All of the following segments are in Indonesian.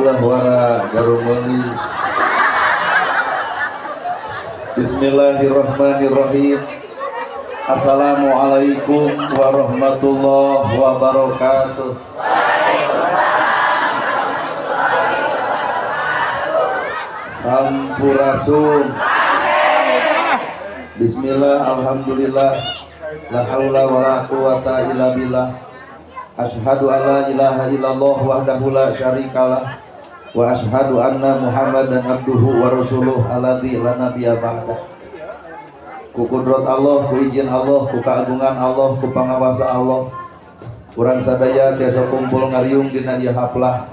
ulah wara garumelis. Bismillahirrahmanirrahim. Assalamualaikum warahmatullahi wabarakatuh. Sampurasun. Bismillah, alhamdulillah, la haula wala quwata illa billah. Asyhadu an la ilaha illallah wahdahu la syarikalah wa asyhadu anna Muhammadan abduhu wa rasuluh alladzi la nabiyya ba'da. Ku kudrat Allah, ku izin Allah, ku keagungan Allah, ku pangawasa Allah, urang sadaya tiasa kumpul ngariung dina ieu haflah.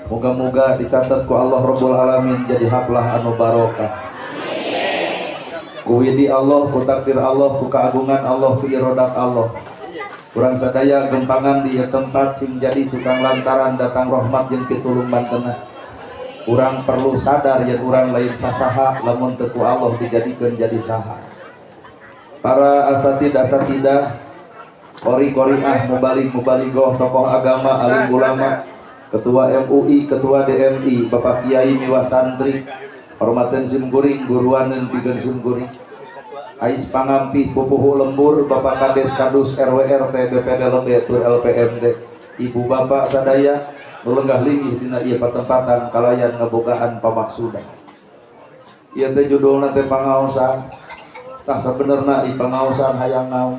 Moga-moga dicatat ku Allah Rabbul Alamin jadi haflah anu barokah. Ku widi Allah, ku takdir Allah, ku keagungan Allah, ku iradat Allah. Urang sadaya gempangan di tempat sing jadi cukang lantaran datang rahmat jeung pitulung bantena. Urang perlu sadar yen urang lain sasaha lamun teu ku Allah dijadikeun jadi saha. Para asatidah qori-qoriah mubaligh-mubalighah tokoh agama alim ulama, ketua MUI, ketua DMI, Bapak Kiai miwa santri, hormaten simkuring guruaneun pikeun simkuring. Ais pangampi pupuhu lembur Bapak Kades Kadus RW RT BPD Lebe Tur LPMD, Ibu Bapak sadaya nu lenggah linggih dina ieu patempatan kalayan ngabogaan pamaksudan. Ieu teh judulna teh pangaosan. Tah sabenerna ieu pangaosan hayang naon?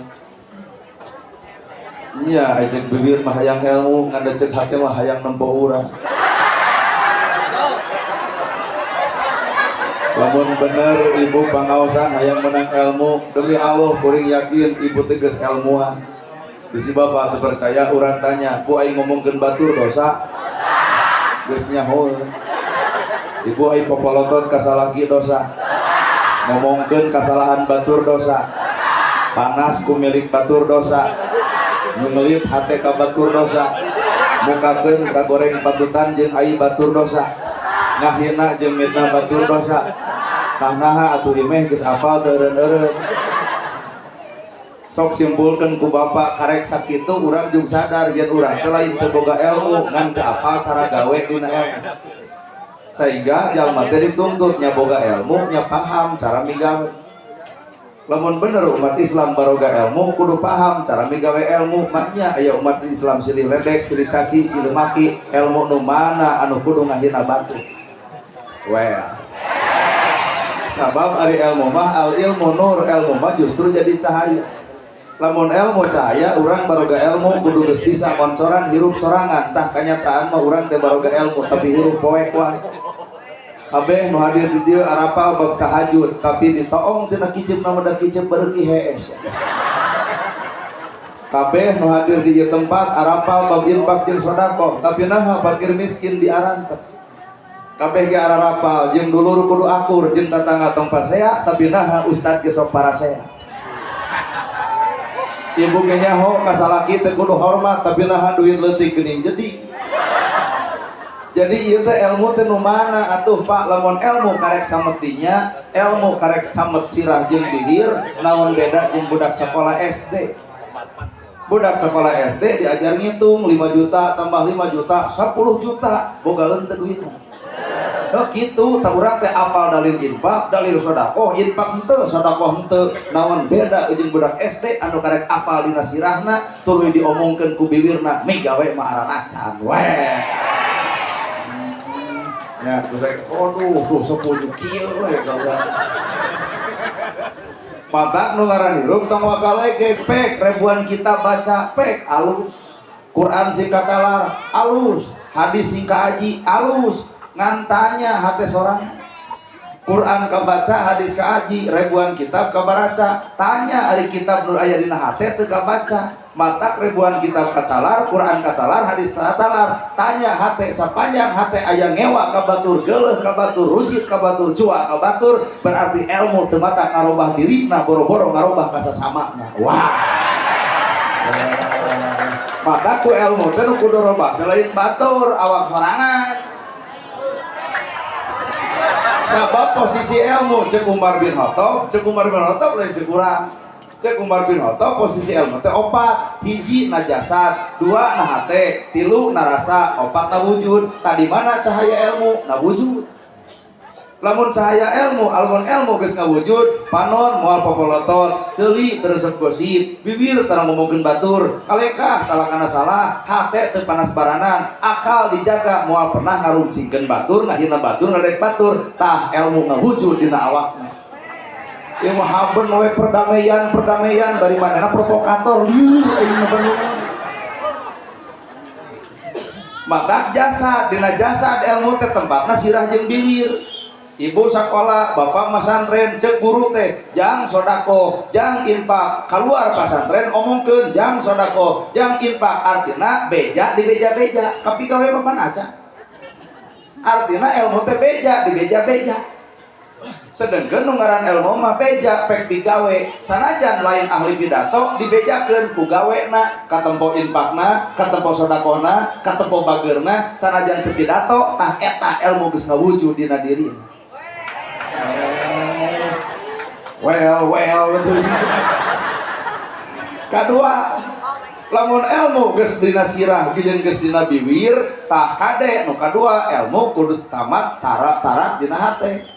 Nya ecek bibir mah hayang ilmu, ngadecek hate mah hayang nempo urang. Lamun bener ibu pangaosan hayang menang ilmu, demi Allah kuring yakin ibu tegas ilmuwan. Bisi bapak terpercaya urang tanya, "Bu aing ngomongkeun batur dosa?" Geus nyaho. Ibu aing popolotot ka salaki dosa. Ngomongkeun kasalahan batur dosa. Panas ku milik batur dosa. Nyungelit hate ka batur dosa. Mukakeun ka goreng patutan jeung ai batur dosa. Ngahina jeung mitna batur dosa. Tangnaha atuh imeh geus apal teu eureun-eureun. Sok simpulkeun ku bapak karek sakitu urang jeung sadar yen urang teh lain teu boga ilmu ngan teu apal cara gawe dina ilmu. Sehingga jalma teh dituntut nya boga ilmu nya paham cara migawe. Lamun bener umat Islam baroga ilmu kudu paham cara migawe ilmu. Maknya aya umat Islam silih ledek, silih caci, silih maki, ilmu nu mana anu kudu ngahina batu. Well, sabab ari ilmu mah al ilmu nur, ilmu mah justru jadi cahaya. Lamun ilmu cahaya, urang baroga ilmu kudu geus bisa koncoran hirup sorangan. Tah kanyataan mah urang teh baroga ilmu tapi hirup poek wae. Kabeh nu hadir di dieu arapal bab tahajud tapi ditoong tina kiceupna mah da kiceup beureuki hees. Kabeh nu hadir di ieu tempat arapal bab infak jeung sedekah tapi naha fakir miskin diarantep. Kabeh ge ararapal jeung dulur kudu akur jeung tatangga tong pasea tapi naha ustad ge sok parasea. Ibu ge nyaho ka salaki teh kudu hormat tapi naha duit leutik geuning jadi. Jadi ieu teh ilmu teh nu mana atuh Pak? Lamun ilmu karek sametinya, ilmu karek samet sirah jeung bibir, naon beda jeung budak sekolah SD. Budak sekolah SD diajar ngitung 5 juta tambah 5 juta 10 juta boga henteu duitna. Oh kitu, tak urang teh apal dalil infak, dalil sedekah, infak henteu, sedekah henteu. Naon beda jeung budak SD anu karek apal dina sirahna, tuluy diomongkeun ku bibirna, migawe mah aran acan. Weh. Ya, terus saya, aduh, tuh 10 kilo ya kawan. Matak nu ngaran hirup tong wakale ge pek ribuan kitab baca pek alus. Quran sing katalar alus, hadis sing kaaji alus. Ngantanya hate sorang. Quran kabaca, hadis kaaji, ribuan kitab kabaraca. Tanya ari kitab nu aya dina hate teu kabaca. Matak ribuan kitab katalar, Quran katalar, hadis katalar. Tanya hate sapanjang hate aya ngewa ka batur, geuleuh ka batur, rujit ka batur, cua ka batur, berarti ilmu teu matak ngarobah dirina, boro-boro ngarobah ka sasamana. Wah. Maka ku ilmu teh nu kudu robah teh lain batur, awak sorangan. Sabab posisi ilmu cek Umar bin Khattab lain cek urang. Cek Umar bin Khattab posisi ilmu teh opat, hiji na jasad, dua na hate, tilu na rasa, opat na wujud. Tadi mana cahaya ilmu na wujud. Lamun cahaya ilmu, almun ilmu geus ngawujud, panon moal popolotot, ceuli teresep gosip, bibir tara ngomongkeun batur, kalekah talakana salah, hate teu panas baranan, akal dijaga moal pernah ngarungsingkeun batur, ngahina batur, ngadek batur, tah ilmu ngawujud dina awakna. Ieu mah haben we perdamaian bari manehna provokator liur ayeuna bener. Mata jasad, dina jasad ilmu teh tempatna sirah jeung bilir. Ibu sekolah, bapak pesantren, cek guru teh, jang sodako, jang infak, keluar pesantren omongkeun jang sodako, jang infak, artina beja di beja-beja, tapi gawe papan aja. Artina ilmu teh beja di beja-beja. Sedengkeun nu ngaran ilmu mah beja pek digawe, sanajan lain ahli pidato dibejakeun ku gawena, katempo infakna, katempo sodakona, katempo bageurna, sanajan teu pidato, tah eta ilmu geus ngawujud dina dirina. Well, kadua lamun ilmu geus dina sirah jeung geus dina bibir tah kade nu kadua ilmu kudu tamat tarat dina hate.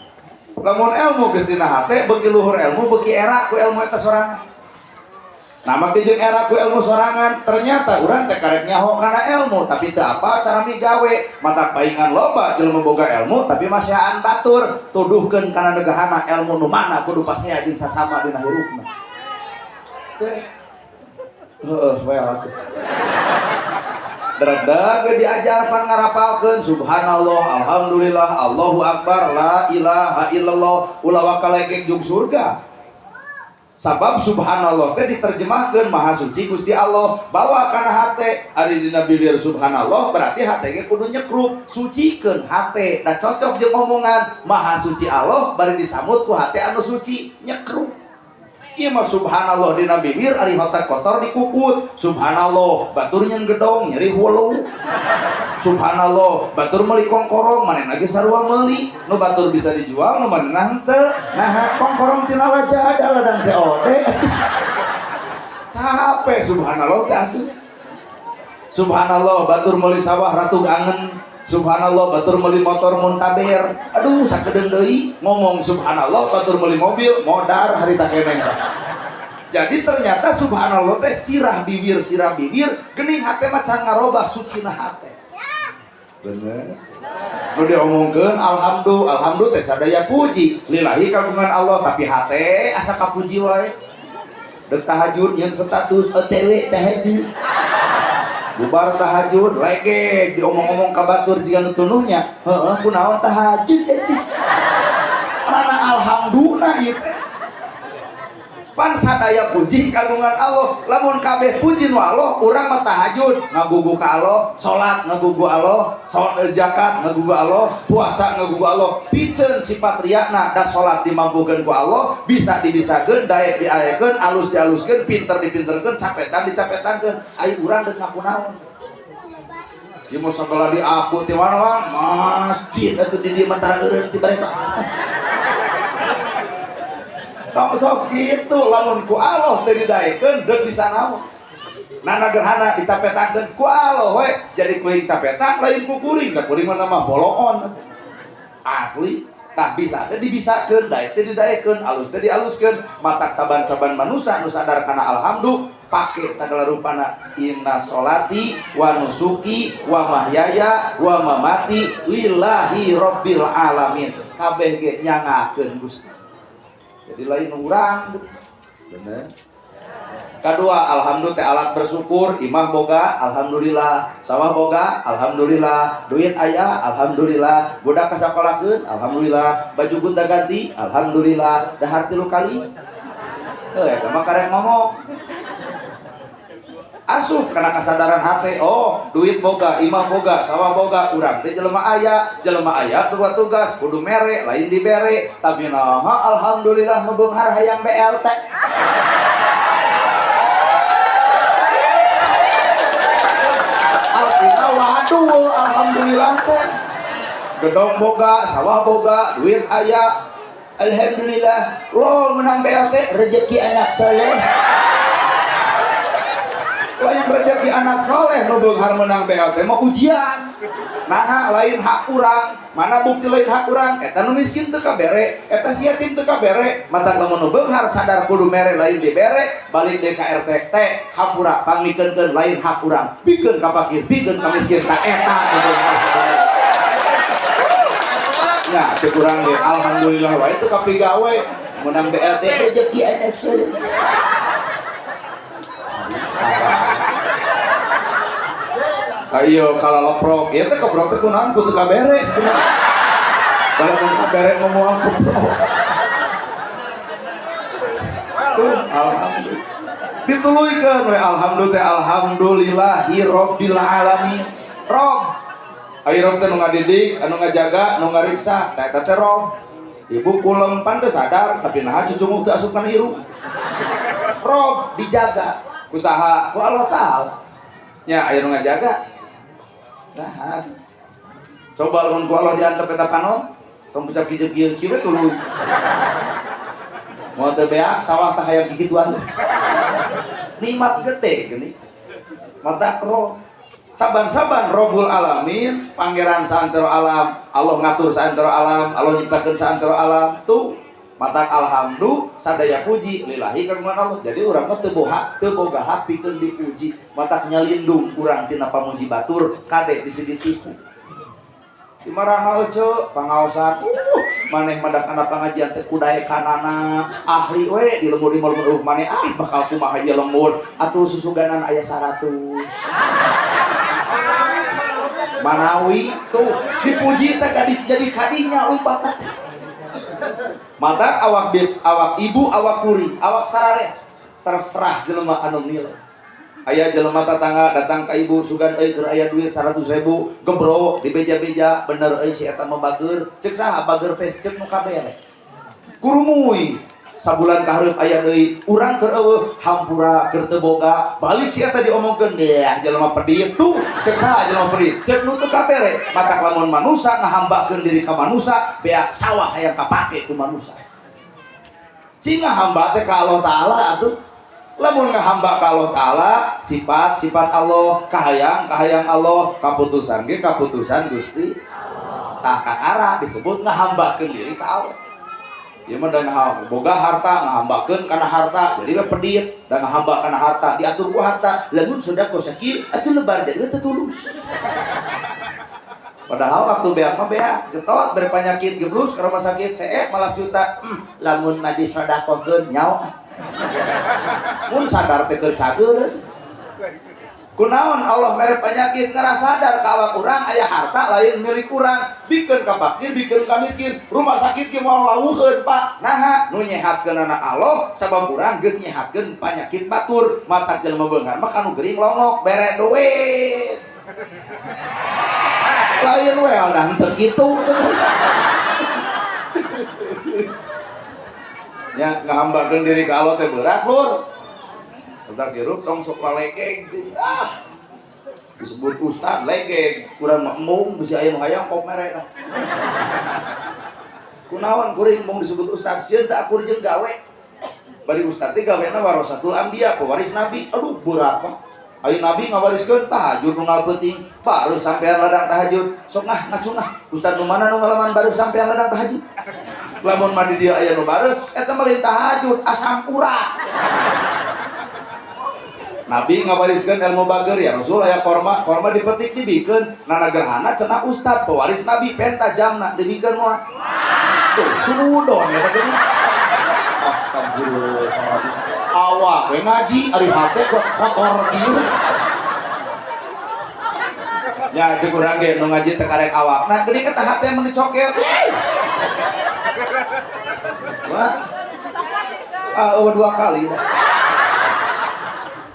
Lamun ilmu geus dina hate beuki luhur ilmu beuki era ku ilmu eta sorangan. Nama jeung era ku ilmu sorangan ternyata urang teh karek nyaho kana ilmu tapi teu apa cara migawe mata paingan loba jelema boga ilmu tapi masyahan batur tuduhkeun kana negahana ilmu nu mana kudu pasea jeung sasama dina hirupna. Heueuh we atuh. Derek diajarkan ngarapalkeun subhanallah alhamdulillah Allahu akbar la ilaha illallah ulah wakalekek jeung surga. Sabab subhanallah teh diterjemahkeun maha suci Gusti Allah bawa kana hate ari dina bilir subhanallah berarti hate ge kudu nyekruk sucikeun hate da cocok jeung omongan maha suci Allah bari disambut ku hate anu suci nyekruk. Ieu mah subhanallah dina bibir ari hate kotor dikukut subhanallah batur nyen gedong nyeri hulu subhanallah batur meuli kongkorong manehna ge sarua meuli nu batur bisa dijual nu manehna henteu nah kongkorong tina wajah ada ladang COD capek subhanallah teh atuh subhanallah batur meuli sawah ratu angen subhanallah batur meuli motor muntaber aduh sakedeung deui ngomong subhanallah batur meuli mobil modar harita keneh. Jadi ternyata subhanallah teh sirah bibir geuning hate mah can ngarobah sucina hate. Bener. Nu diomongkeun alhamdulillah teh sadaya puji lillahi kagungan Allah tapi hate asa kapuji wae. Deuk tahajud nyeun status OTW tahajud. Bubar tahajud lege diomong-omong ka batur jiga nu tunuhnya. Heeh kunaon tahajud teh. Mana alhamdulillah ieu teh. Pan sadaya puji kagungan Allah lamun kabeh puji nu Allah urang mah tahajud ngagugu ka Allah salat ngagugu Allah zakat ngagugu Allah puasa ngagugu Allah piceun sifat riyana da salat dimampukeun ku Allah bisa dibisakeun daek diayekeun alus dialuskeun pinter dipinterkeun capetan dicapetankeun ai urang deuk ngaku naon ieu mah sabelah di aku ti mana Bang masjid atuh di dieu mah tareureun ti bareta. Kamu sok gitu, lamun ku Allah teu didaekeun deuk bisa naon. Nana gerhana dicapetakeun ku Allah we, jadi kuring capetan lain ku kuring, da kuring mah nama bolongon. Asli, tah bisa teh dibisakeun, daek teh didaekeun, alus teh dialuskeun, matak saban-saban manusia nu sadar kana alhamdulillah pake segala rupana inna sholati wa nusuki wa mahyaya wa mamati lillahi rabbil alamin. Kabeh ge nyangakeun Gusti. Jadi lain urang bener. Kedua alhamdulillah alat bersyukur imah boga alhamdulillah sawah boga alhamdulillah duit aya alhamdulillah budak kasakolakeun alhamdulillah baju gonta ganti alhamdulillah dahar 3 kali eta mah karek ngomong asup karena kesadaran hati oh duit boga imah boga sawah boga urang teh jelema aya tugas kudu mere lain dibere tapi naha alhamdulillah mebeunghar hayang BLT artinya waduh alhamdulillah teh gedong boga sawah boga duit aya Alhamdulillah lo menang BLT rezeki anak soleh. Lain rezeki anak soleh nu beunghar menang BLT mah ujian. Nah lain hak urang, mana bukti lain hak urang? Eta nu miskin teu kabere, eta si yatim teu kabere. Matak lamun nu beunghar sadar kudu mere lain dibere, balik deui ka RT teh hampura pamikeunkeun lain hak urang. Pikeun ka fakir, pikeun ka miskin, tak eta nu beunghar sadar. Ya, syukuran ge alhamdulillah wae teu kapigawe menang BLT rezeki anak soleh. Ayo kalau leprok, ya teh keprok teh kunaon kudu kabere sebenarnya. Kalau mun kabere ngomong keprok. Tuh, alhamdulillah. Dituluykeun we alhamdulillah alhamdulillahi rabbil alamin. Rob. Ayo Rob teh nu ngadidik, anu ngajaga, nu ngariksa, tah eta teh Rob. Ibu kulempan teh sadar, tapi naha cucungu teu asup kana iru. Rob dijaga, usaha ku Allah Taala. Nya aya nu ngajaga. Nah, coba lamun ku Allah diantep eta panon, tong ucap kijeu-kijeu kieu tuluy. Moal teu beak sawah teh hayang kikituan. Nikmat gede geuning. Mata roh saban-saban Rabbul Alamin, pangeran saantero alam, Allah ngatur saantero alam, Allah nyiptakeun saantero alam. Tuh matak alhamdulillah sadaya puji lillahi kagungan Allah. Jadi urang mah teu boga hak pikeun dipuji, matak nyalindung urang tina pamuji batur kade bisi ditipu. Dimarana euceu pangaosan maneh madak kana pangajian teh kudae kanana ahli we di lembur-lembur maneh bakal kumaha ieu lembur atuh susuganan aya 100. Manawi tuh dipuji teh jadi kadinya lupa teh. Mata awak ibu, awak puri, awak sarare terserah jelema anu nilai. Aya jelema tetangga datang ka ibu sugan euy keur aya duit 100.000 gebro di beja-beja bener euy si eta mah bageur ceuk saha bageur teh ceuk nu kabere kurumuy sabulan ka hareup aya deui urang keur eueuh hampura keur teu boga balik si eta diomongkeun ya jelema pedit tuh ceuk saha jelema pedit ceuk nu teu kabere matak lamun manusa ngahambakeun diri ka manusa beak sawah hayang kapake ku manusa cing ngahamba teh ka Allah Taala atuh. Lamun ngahamba ka Allah Taala, sifat Allah, kahayang Allah, kaputusan ge kaputusan Gusti Allah. Tah kakara disebut ngahambakeun diri ka Allah. Ieu mah dan boga harta ngahambakeun kana harta, jadi we pedit dan ngahamba kana harta, diatur ku harta. Lamun sodako sakieu atuh lebar jadi we teu tulus. Padahal waktu beak mah beak, jetot berpenyakit geblus ke rumah sakit CE malas juta. Lamun mah disodakokeun nyawa. Mun sadar teh keur cageureuh. Kunaon Allah mere penyakit ngerasa sadar ka awak urang aya harta lain milik urang, bikeun ka fakir, bikeun ka miskin. Rumah sakit ge moal lawuheun Pak. Naha nu nyehatkeunana Allah sabab urang geus nyehatkeun penyakit batur. Matak jelema beunghar mah kanu gering longok bere duit. Lain we dan teu kitu. Ya ngahambakeun diri ka Allah teh berat lur. Udah dirup tong sok lalekeg. Disebut ustad legeg, kurang mung bisi aya nu hayang kok mere tah. Kunaon kuring mung disebut ustad sieun teh akur jeung gawe. Bari ustad teh gawena warasatul anbiya, pewaris nabi. Aduh berapa? Ayo nabi ngawariskeun tahajud nu ngalpeuting, baru sampean ladang tahajud. Sok ngacungah. Ustad nu mana nu ngalaman baru sampean ladang tahajud? Lamun mah di dieu aya nu bareus eta meureun tahajud asampura. Nabi ngawariskeun ilmu bager ya Rasul aya korma dipetik dibikeun nana gerhana cenah ustad pewaris nabi penta jamna dibikeun moal. Tuh sudon eta geuning. Astagfirullah. Awak we ngaji ari hate kotor kieu. Ya ceuk urang ge nu ngaji teh karek awakna geuning eta hate mun dicokel. Wah. Dua kali dah.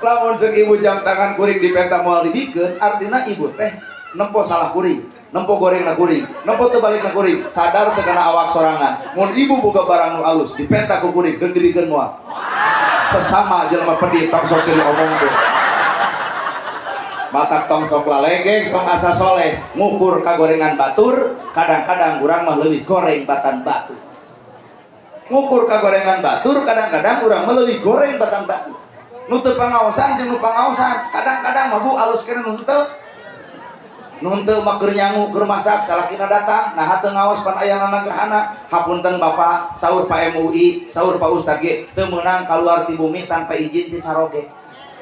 Lamun ceuk ibu jam tangan kuring dipenta moal dibikeun, artina ibu teh nempo salah kuring, nempo gorengna kuring, nempo teu balikna kuring, sadar teu kana awak sorangan. Mun ibu boga barang nu alus, dipenta ku kuring, geus dibikeun moal. Sesama jelema pedit tong sok seueur omongkeun. Matak tong sok lalegeng, tong asa soleh, ngukur kagorengan batur, kadang-kadang urang mah leuwih goreng batan batu. ngukur kagorengan batur kadang-kadang urang melewi goreng batang batur nu teu pangaosan jeung nu pangaosan kadang-kadang mah Bu alus kena nu teu mah keur nyangu keur masak salakina datang nah teu ngaos pan aya gerhana hapunten Bapak saur Pak MUI saur Pak Ustad ge teu meunang kaluar ti bumi tanpa izin ti saroge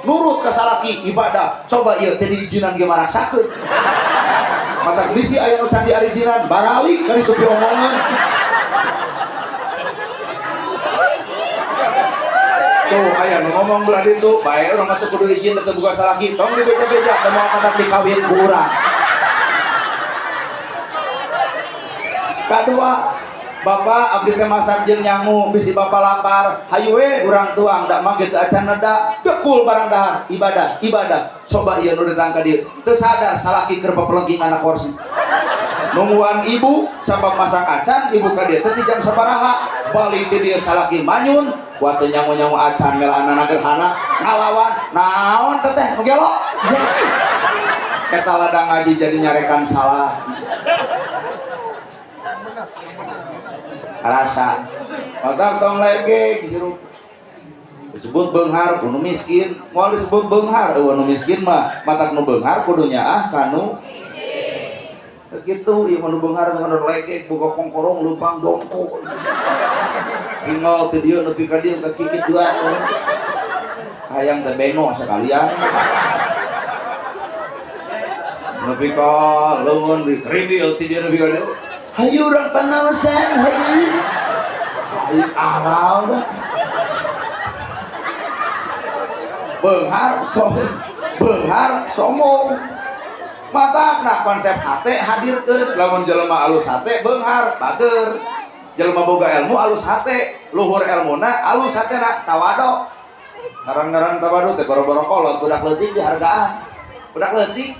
nurut ka salaki ibadah coba ieu teh diizinan ge maraksakeun matak bisi aya nu can diarizinan baralik ka ditu piomongan tuh aya nu ngomong belah ditu bae urang mah teu kudu izin teu buka salaki tong dibeja-beja teu moal matak dikawin ku urang kadua Bapak abdi teh masak jeung nyangu bisi Bapak lapar hayu we urang tuang da mah kitu acan neda dekul barang dahar ibadah coba ieu nu datang ka dieu teu sadar salaki keur papelengking anak kursi nungguan ibu sabab masak acan ibu ka dieu teh ti jam sabaraha balik ti dieu salaki manyun kuat teh nyangu-nyangu acan melanana gerhana ngalawan naon teh nu gelok eta ladang ngaji jadi nyarekan salah rasa maka tong lege hirup disebut beunghar kudu miskin moal disebut beunghar eueuh nu miskin mah matak nu beunghar kudu nyaah kanu kitu ieu nu beunghar nu lege boga kongkorong leumpang dongko tinggal teh dieu nepi ka dieu ka kikit dua hayang teh beno sakalian nepi ka leungeun di kriwil ti dieu nepi ka dieu hayu urang pangaosan hayu aral dah beunghar somong matak nah konsep hate hadirkeun lamun jelema alus hate beunghar bager jelema boga ilmu alus hate luhur ilmuna alus hatena tawado ngaran-ngaran tawado teh boro-boro kolot budak leutik dihargaan budak leutik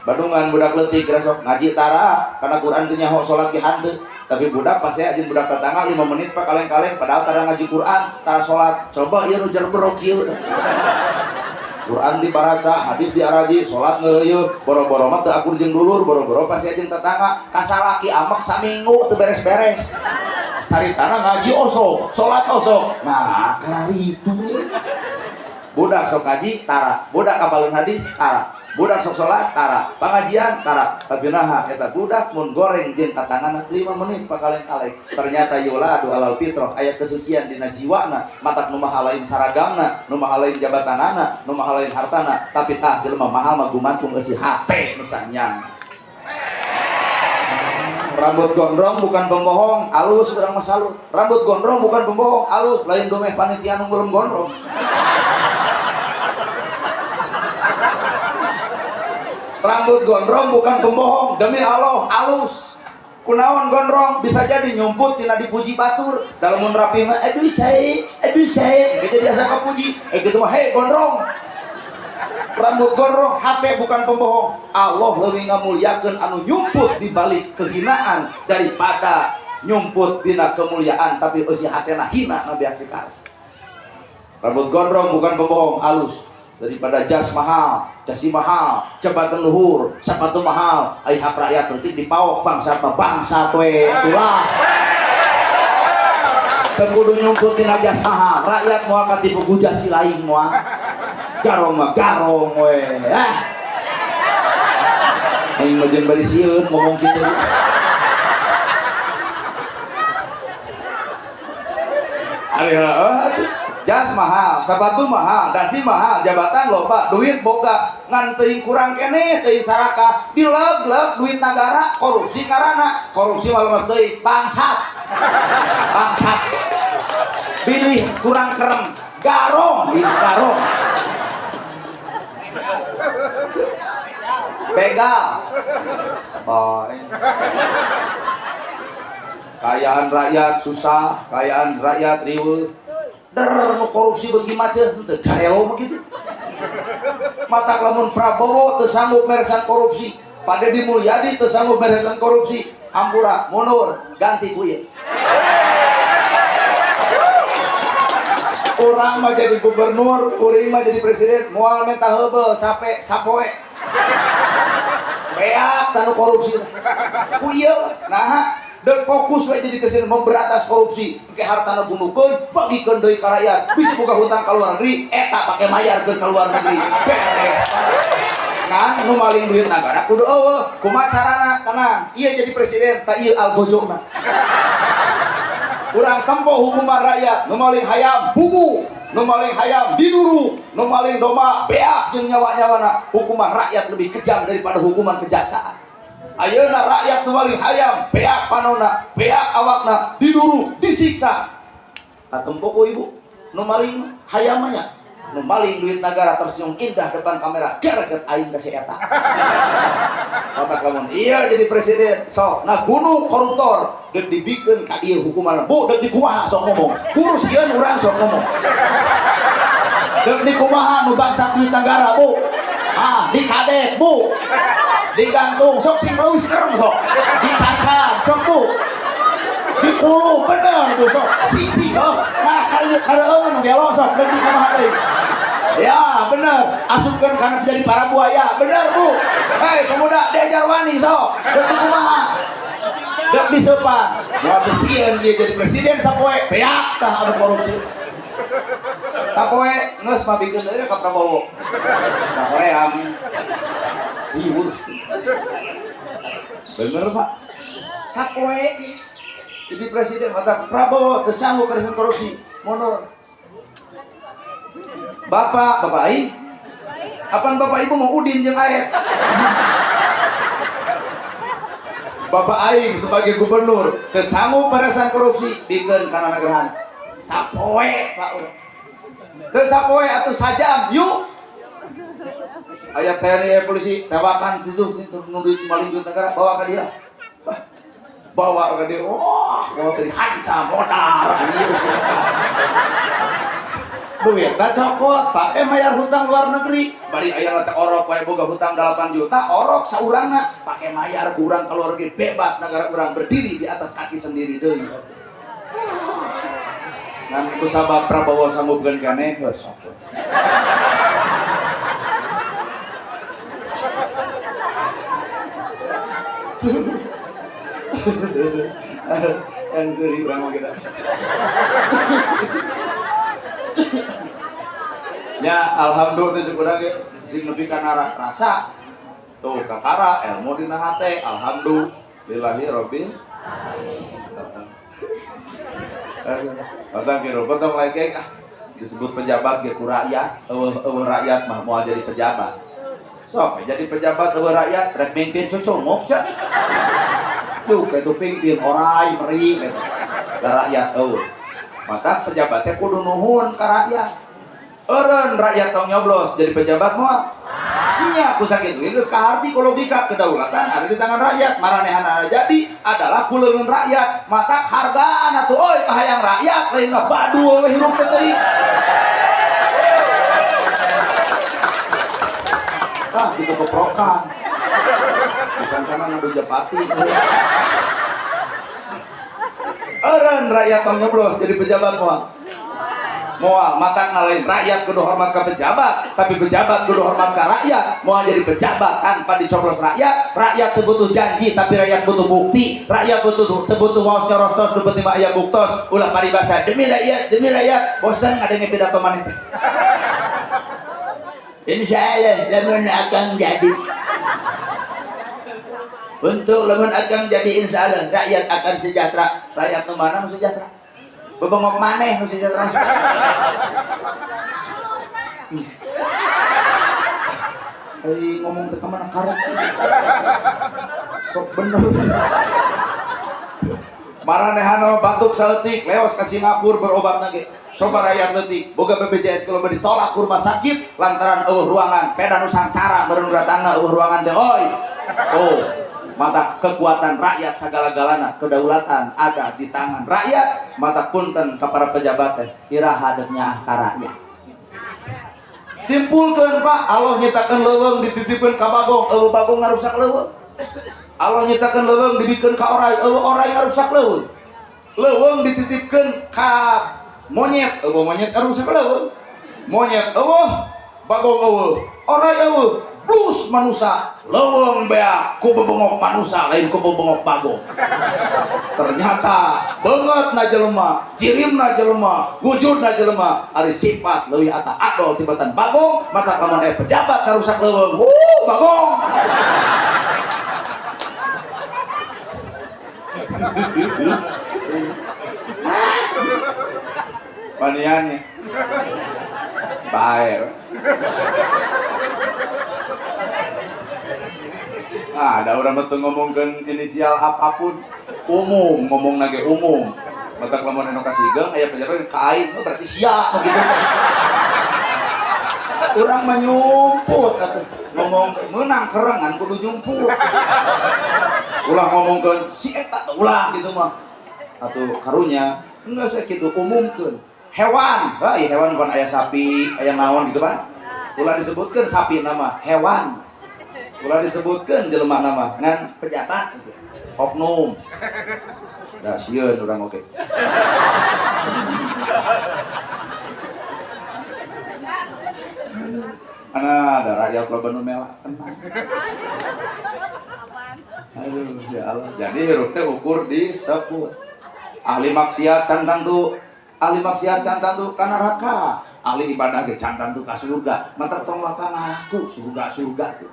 Badungan budak leutik resok ngaji tara karena Quran teh nyaho salat ge hanteu tapi budak pas ya jeung budak tetangga 5 menit pak kaleng-kaleng padahal tara ngaji Quran tara salat coba ieu nu jerbrok ieu Quran dibaraca hadis diaraji salat ngeureuy boro-boro mah teu akur jeung dulur boro-boro pas ya jeung tetangga kasalaki amek saminggu teu beres-beres caritana ngaji oso salat oso nah karari itu budak sok ngaji tara budak apalun hadis tara budak sok salat tara pengajian tara tapi naha eta budak mun goreng jeung tatanganna 5 menit pakaleng-kaleng ternyata yuladu alal fitrah ayat kesucian dina jiwana matak nu maha lain saragamna nu maha lain jabatanana nu maha lain hartana tapi tah jelema mahal mah gumantung eusi hate nu sanyang rambut gondrong bukan pembohong alus urang mah salut rambut gondrong bukan pembohong alus lain domeh panitia nu belum gondrong rambut gondrong bukan pembohong demi Allah alus kunaon gondrong bisa jadi nyumput tina dipuji batur dalam mun rapi mah aduh saya jadi asa kapuji kitu mah hei gondrong rambut gondrong hate bukan pembohong Allah leuwih ngamuliakeun anu nyumput di balik kehinaan daripada nyumput dina kemuliaan tapi eusi hatena hina nabi akikar rambut gondrong bukan pembohong alus daripada jas mahal, dasi mahal, jabatan luhur, sepatu mahal, ai hak rakyat penting dipaok bangsa apa bangsa we itulah. Tekudu nyumput tina jas mahal, rakyat moal katipu ku jas lain moal. Garong mah garong we. Aing mah jeung bari sieun ngomong kitu. Ari jas mahal, sepatu mahal, dasi mahal, jabatan loba, duit boga, ngan teuing kurang keneh, teuing sarakah, dileg-leg duit negara, korupsi karana, korupsi malah mas teuing bangsat, pilih kurang kerem, garong, begal, kayaan rakyat susah, kayaan rakyat riweuh. Nu korupsi beuki macet teu garelo mah kitu matak lamun Prabowo teu sanggup meresan korupsi Pak Deddy Mulyadi teu sanggup meresan korupsi hampura mundur ganti ku ieu urang mah jadi gubernur kuring mah jadi presiden moal menta heubeul capek sapoe beak tanu korupsi ku ieu nah dan fokus we jadi kesini memberantas korupsi ke hartana gunukeun bagikeun deui ka rakyat bisa buka hutang ka luar negeri eta pake mayarkeun ka luar negeri beres kan nu maling duit negara kudu eueuh kumaha carana tenang ieu jadi presiden tak ieu algojona urang tempo hukuman rakyat nu maling hayam bubu nu maling hayam diduru nu maling doma beak jeung nyawa-nyawana hukuman rakyat lebih kejam daripada hukuman kejaksaan. Ayeuna rakyat nu maling hayam beak panonna beak awakna diduru disiksa katempo ku ibu nu maling hayamanya nu maling duit negara tersenyum indah depan kamera gereget aing ka si eta otak lamun iya jadi presiden sok ngagunu koruptor deuk dibikeun ka dieu hukuman bu deuk dikumaha sok ngomong guru sieun urang sok ngomong deuk dikumaha nu bangsat duit negara bu dikadek bu digantung sok sing leuwih kereng sok dicacan sok bu dikulu bener bu sok siksi nah kareung nu gelo sok deuk dikumaha deui ya bener asupkeun kana jadi para buaya bener bu hei pemuda diajar wani sok deuk dikumaha deuk diseupan moal sieun dia jadi presiden sapoe beak tah anu korupsi sapoe geus mabikeun deui ka Prabowo nah hoream ieu bener pak sapoe jadi presiden mata Prabowo teu sanggup beresan korupsi mundur bapak aing kapan bapak ibu mau udin jeung aep bapak aing sebagai gubernur teu sanggup beresan korupsi bikeun kana negarahan sapoe pak teu sapoe atuh sajam yuk aya TNI polisi tewakan itu nuduh maling duit negara bawa ke dia kalau dihancam modal duit tak cokot pakai mayar hutang luar negeri bari aya teh orok wae boga hutang 8 juta orok saurangna pakai mayar kurang ke luar negeri bebas negara urang berdiri di atas kaki sendiri deui ngan ku sabab Prabowo sanggupkeun keneh geus yang seri berang kita ya alhamdulillah teh kurang sing nepi kana rasa tuh kakara ilmu dina hate alhamdulillahi rabbil alamin patang kiro potong lagi disebut pejabat ge ku rakyat eueuh rakyat mah moal jadi pejabat sok jadi pejabat eueuh rakyat rek mimpin cocongok ca tuh kayak itu pimpin orai meri gitu. Rakyat maka pejabatnya kudu nuhun ke rakyat eureun rakyat tong nyoblos jadi pejabat moal nya ku sakitu geus kaharti logika kedaulatan ada di tangan rakyat maranehanana jadi adalah kuleungeun rakyat mata hargaan atuh euy kahayang rakyat lain badul we hirup teh teuing gitu keprokan disangkana ngadu japati eureun rakyat tong nyoblos jadi pejabat moal mata ngalain rakyat kudu hormat ke pejabat tapi pejabat kudu hormat ke rakyat moal jadi pejabat tanpa dicoblos rakyat teu butuh janji tapi rakyat butuh bukti rakyat teu butuh waos nyorosos nu penting mah aya buktos ulah paribasa demi rakyat bosan ngadenge pidato maneh teh insyaallah lamun akang jadi untuk lamun akang jadi insyaallah rakyat akan sejahtera rakyat nu mana nu sejahtera bebengok maneh nu sejahtera ngomong teh kemana karep sok bener maranehana batuk saeutik leos ka Singapura berobat lagi coba rakyat leutik boga BPJS kalau ditolak ke rumah sakit lantaran ruangan peda nu sangsara beureun datangna ruangan teh oi mata kekuatan rakyat sagala-galana kedaulatan ada di tangan rakyat mata punten ka para pejabat teh iraha deuk nyaah ka rakyat simpulkeun Pak Allah nyitakeun leuweung dititipkeun ka bagong bagong ngarusak leuweung Allah nyitakeun leuweung dibikeun ka orai ngarusak leuweung dititipkeun ka monyet monyet ngarusak leuweung monyet bagong orai plus manusia leweng beak ku bebengok manusia lain ku bebengok bagong. Ternyata banget na jelema, cirim na jelema, wujud na jelema, ari sifat leuwih ata adol tibatan bagong, mata lamun aya pejabat ngarusak leuweung. Bagong. Maniannya. Baik. Ada orang betul ngomongkan inisial apapun umum, ngomong nage umum. Mata lamun anu kasigeng aya pejabat kain, berarti sia begitu. Urang menyumput atuh. Ngomong menang kerengan kudu jumput. Ulah ngomongkeun si eta teh ulah gitu mah. Atuh karunya enggak saya kitu umumkeun. Hewan, ieu hewan bukan aya sapi, aya naon gitu kan. Ulah disebutkeun sapi nama hewan. Ulah disebutkeun jelema nama ngan pejabat gitu. Oknum. Da sieun urang oge. Ada rakyat loba nu mela tenang. Aduh ya Allah. Jadi hirup teh ukur disebut. Ahli maksiat can tantu, ahli maksiat can tantu ka neraka. Ahli ibadah ge can tantu ka surga. Mantap tong lakang aku surga tuh.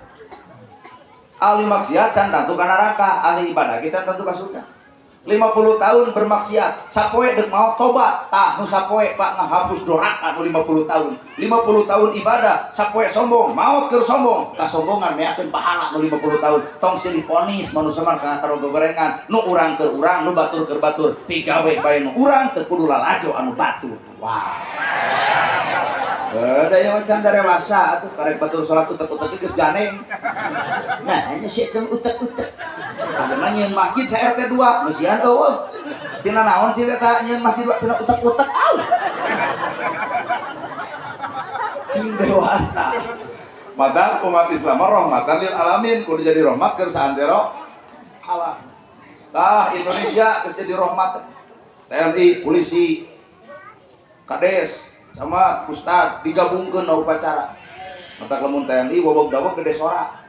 Ahli maksiat can tantu ka neraka, ahli ibadah ge can tantu ka surga. 50 tahun bermaksiat, sapoe dek mau tobat, tah nu sapoe Pak ngahapus doraka nu 50 tahun. 50 tahun ibadah, sapoe sombong, maot keur sombong, kasombongan meakeun pahala nu 50 tahun. Tong silih ponis manusia mah kana karo gogorengan, nu urang keur urang, nu batur keur batur, pigawe bae nu urang teu kudu lalajo anu batur. Wah. Ada yang macam dewasa atuh karek batur salat utek-utek geus ganeng. Nah, nya sieun utek-utek. Ada mah nyeun masjid sa RT 2, musian eueuh. Tina naon sih eta nyeun masjid 2 tina utek-utek au. Sing dewasa. Maka umat Islam rahmatan lil alamin, kudu jadi rahmat keur saantero alam. Tah Indonesia geus jadi rahmat. TNI, polisi, Kades, sama Ustad digabungkeun na upacara. Mata lamun TNI bobog-dabog gede sora.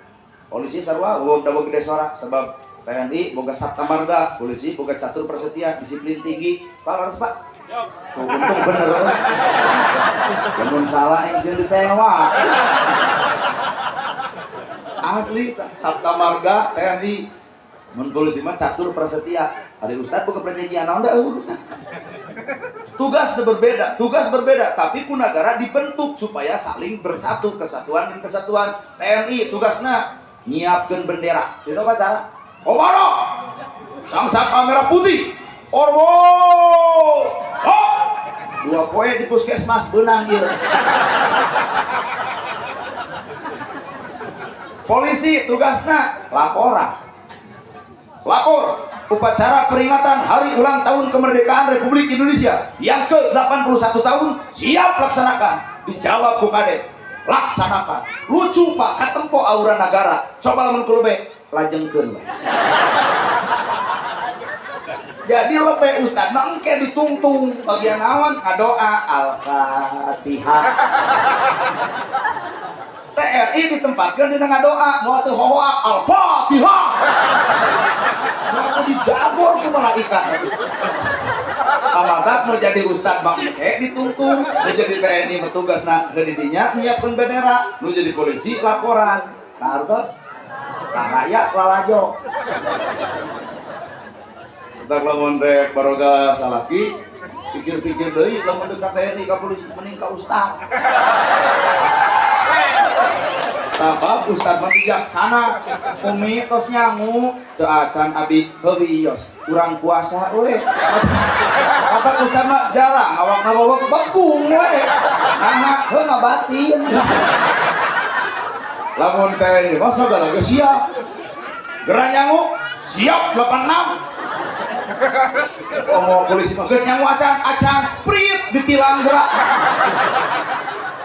Polisi sarua bobog-dabog gede sora sebab TNI boga sabta marga, polisi boga catur persetia, disiplin tinggi. Pak laras Pak. Tuh untung bener. Lamun salah yang sieun ditewak. Asli sabta marga TNI. Mun polisi mah catur persetia. Ari Ustad boga perjanjian naon da Ustad. Tugas berbeda, tapi ku negara dibentuk supaya saling bersatu, kesatuan dan kesatuan. TNI tugasnya nyiapkeun bendera. Itu apa cara? Komando, sangsaka merah putih. Orwo. Oh. 2 poe di puskesmas beunang ieu. Polisi tugasnya lapor upacara peringatan hari ulang tahun kemerdekaan Republik Indonesia yang ke-81 tahun siap laksanakan. Dijawab ku Kades, laksanakan. Lucu Pak, katempo aura negara. Coba lamun kulube lajengkeun. Jadi lebih Ustad mah engke ditungtung bagian naon ngadoa Al-Fatihah. TNI ditempatkan di ngadoa mau teu hoak Al-Fatihah. Mau dijabor ku malaikat. Amatak mau jadi Ustad bangke ditungtung, mau jadi TNI bertugasna heudidinya nyiapkeun bendera, mau jadi polisi laporan. Kartos ka rakyat lalajo. Tak lamun rek baroga salaki pikir-pikir deui lamun dekat TNI ka polisi mending ka Ustad. Sabab Ustad mah bijaksana, umi tos nyangu teu acan abdi heuwios urang puasa we. Kata Ustad mah jarang awakna bobok bekung we. Nah, heuh ngabatin. Lamun TNI mah sagala geus siap. Gerak nyangu siap 86. Ngomong polisi mah geus nyangu acan prit ditilang gerak.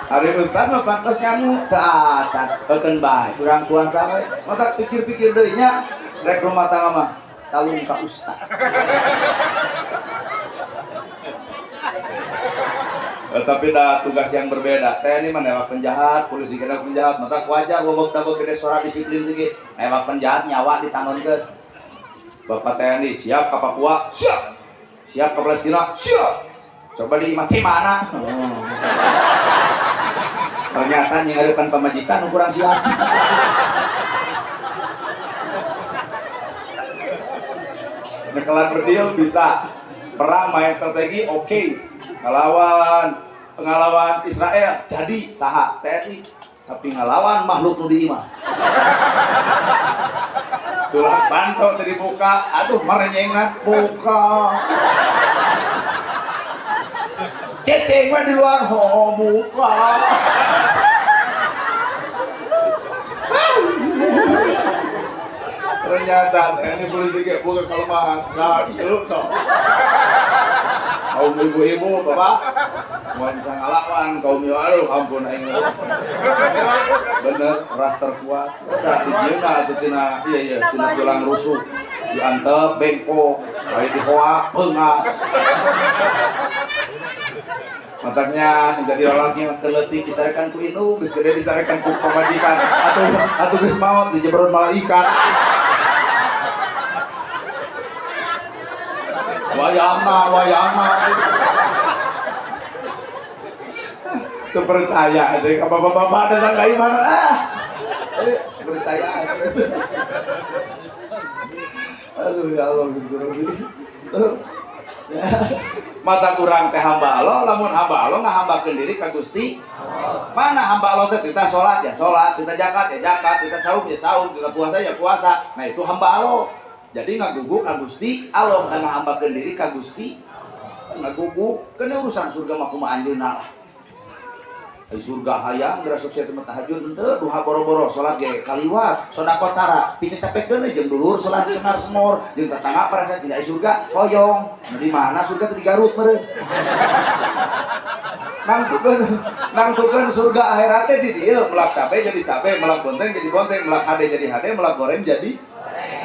Hari Ustad mah pantos nyangu teu acan heukeun bae urang puasa we. Mata pikir-pikir deui nya rek rumah tangga mah talung ka Ustad. Tapi dah tugas yang berbeda. TNI mah nembak penjahat, polisi kena penjahat, mata wajah gogok-gogok gede suara disiplin tinggi. Nembak penjahat nyawa ditangonkeun. Bapak TNI siap ke Papua? Siap. Siap ke Palestina? Siap. Coba di mana? Ternyata nyengaripan pemajikan kurang siap. Ngekelan berdil bisa, perang main strategi oke. Ngelawan Israel jadi saha TNI, tapi ngelawan makhluk nu diimah. Tulang bantu tadi buka, aduh merenyengna buka. Ceceng di luar, oh buka. Ternyata ini polisi kayak buka kelemahan. Nah, itu toh. Kaum ibu-ibu, bapak, mau bisa ngelawan. Kaum ibu, aduh, ampun, aing. Bener, ras terkuat. Udah dijieuna tuh tina, iya, tina tulang rusuk, diantep, bengkok, kayak dihoak, pengas. Matanya menjadi lelaki yang terletih dicarikan ku inu, geus gede dicarikan ku pemajikan, atau geus maot dijebron malaikat. Wayana. Itu percaya aja, bapak-bapak datang kayak mana? Percaya. Aduh ya Allah, Gusti Rabbi. Mata kurang teh hamba Allah, lamun hamba Allah ngahambakeun diri ka Gusti. Mana hamba Allah teh kita salat ya salat, kita zakat ya zakat, kita saum ya saum, kita puasa ya puasa. Nah itu hamba Allah. Jadi ngaguguk ka Gusti Allah dan ngahambakeun diri ka Gusti. Ngaguguk kena urusan surga mah kumaha anjeunna lah. Ai surga hayang geura sok sia teh tahajud henteu duha boro-boro salat ge kaliwat sedekah tara pice capekeun jeung dulur salat sengar semor jeung tetangga parasa cina surga hoyong. Di mana surga teh di Garut meureun. Nangtukeun surga akhirat teh di dieu melak cabe jadi cabe, melak bonteng jadi bonteng, melak hade jadi hade, melak goreng jadi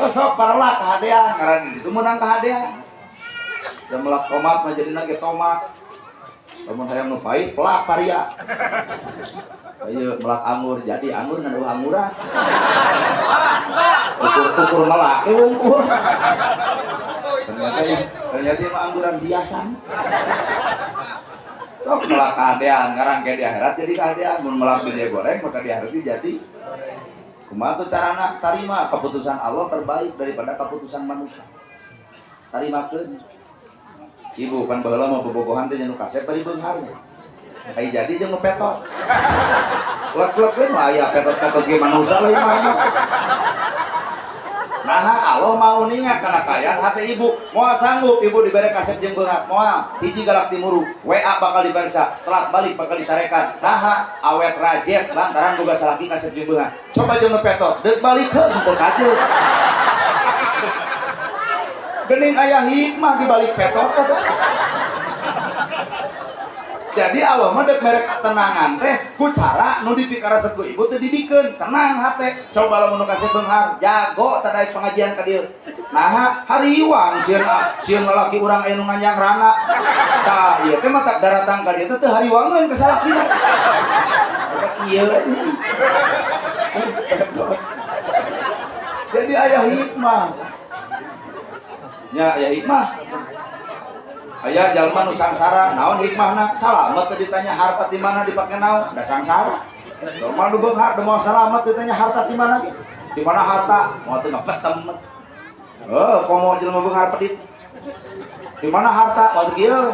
sok parolah kahadean ngaran di ditu meunang kahadean. Da melak tomat mah jadi nage tomat. Lamun hayang nu pahit pelak paria. Ayo melak anggur jadi anggur ngan anguran. Tukur melak wungkul. Ternyata mah angguran hiasan. Sok melak kahadean ngarang ke di akhirat jadi kahadean. Mun melak biji goreng maka di akhirat jadi. Kumaha tuh carana tarima keputusan Allah terbaik daripada keputusan manusia. Tarimakeun. Ibu kan baheula mau bobogohan teh jeung nu kasep bari beungharnya. Ai jadi jeung nu petot. Lek-lek we mah aya petot-petot ge manusia leuwih mah. Nah, Allah mau ningat kana kayaan hati ibu. Moal sanggup ibu dibere kasep jeung beungat. Moal hiji galak timuru, WA bakal dibarsa, telat balik bakal dicarekan. Nah, awet rajet lantaran boga salaki kasep jeung beungat. Coba jeung nu petot, deuk balikeun teu kajeul. Gening aya hikmah di balik petot teh. Jadi Allah mah dek merek ketenangan teh ku cara nu dipikaresep ku ibu teh dibikeun tenang hate. Coba lamun nu kasih beunghar jago tadaik pengajian ka dieu. Nah hariwang sieun lalaki urang aya nu nganjang rana. Tah ieu teh mah tak daratang ka dieu teh hariwangeun ka salakina. Eta kieu. Jadi aya hikmah. Ya hikmah. Aya jalma nu sangsara, naon hikmahna? Salamet teh ditanya harta di mana dipake naon? Da sangsara. Coba nu beunghar da moal salamet ditanya harta di mana ge? Di mana harta? Moal teu ngapetem. Komo jelema beunghar pedit. Di mana harta? Moal teu kieu.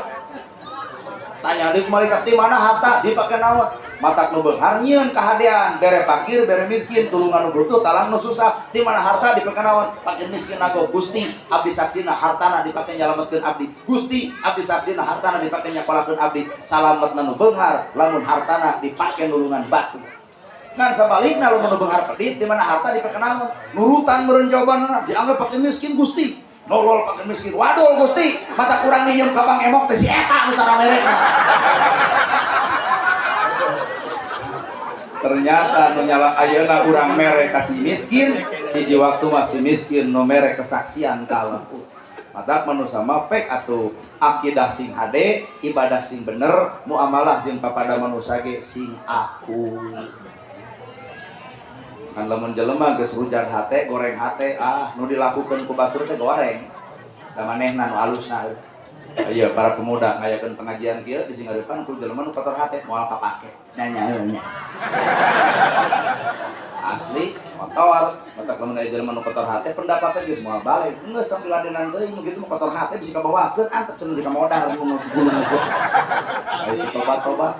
Tanya deuk malaikat di mana harta? Dipake naon? Matak nu beunghar nyieun kahadean, bere fakir, bere miskin, tulungan nu butuh, talang nu susah. Di mana harta dipake naon? Fakir miskin nago Gusti, abdi saksina hartana dipake nyalametkeun abdi. Gusti, abdi saksina hartana dipake nyakolakeun abdi. Salametna nu beunghar, lamun hartana dipake nulungan batu. Ngan sabalikna lamun nu beunghar pedit, di mana harta dipake naon? Nurutan meureun jawabanna, dianggap fakir miskin Gusti. Nolol fakir miskin. Wadul Gusti, mata kurang nyieun kabang emok teh si eta nu tara merekna. Ternyata nu nyala ayeuna urang mere kasih miskin hiji waktu masih miskin nu mere kesaksian ka Allah. mata manusia mah pek atuh akidah sing hade, ibadah sing bener, muamalah jeung papada manusia ge sing aku. Kan lamun jelema geus rujar hate, goreng hate, nu dilakukeun ku batur teh goreng. Da manehna nu alusna. Iya para pemuda ngayakeun pengajian kieu di Singarepan ku jelema nu kotor hate moal kapake. Nanya. Asli kotor, matak lamun aya jelema nu kotor hate pendapatna geus moal balik. Geus tampiladenan teuing nu kitu kotor hate bisa kabawakeun antep cenah dikamodar nu gulung itu. Ayo tobat-tobat.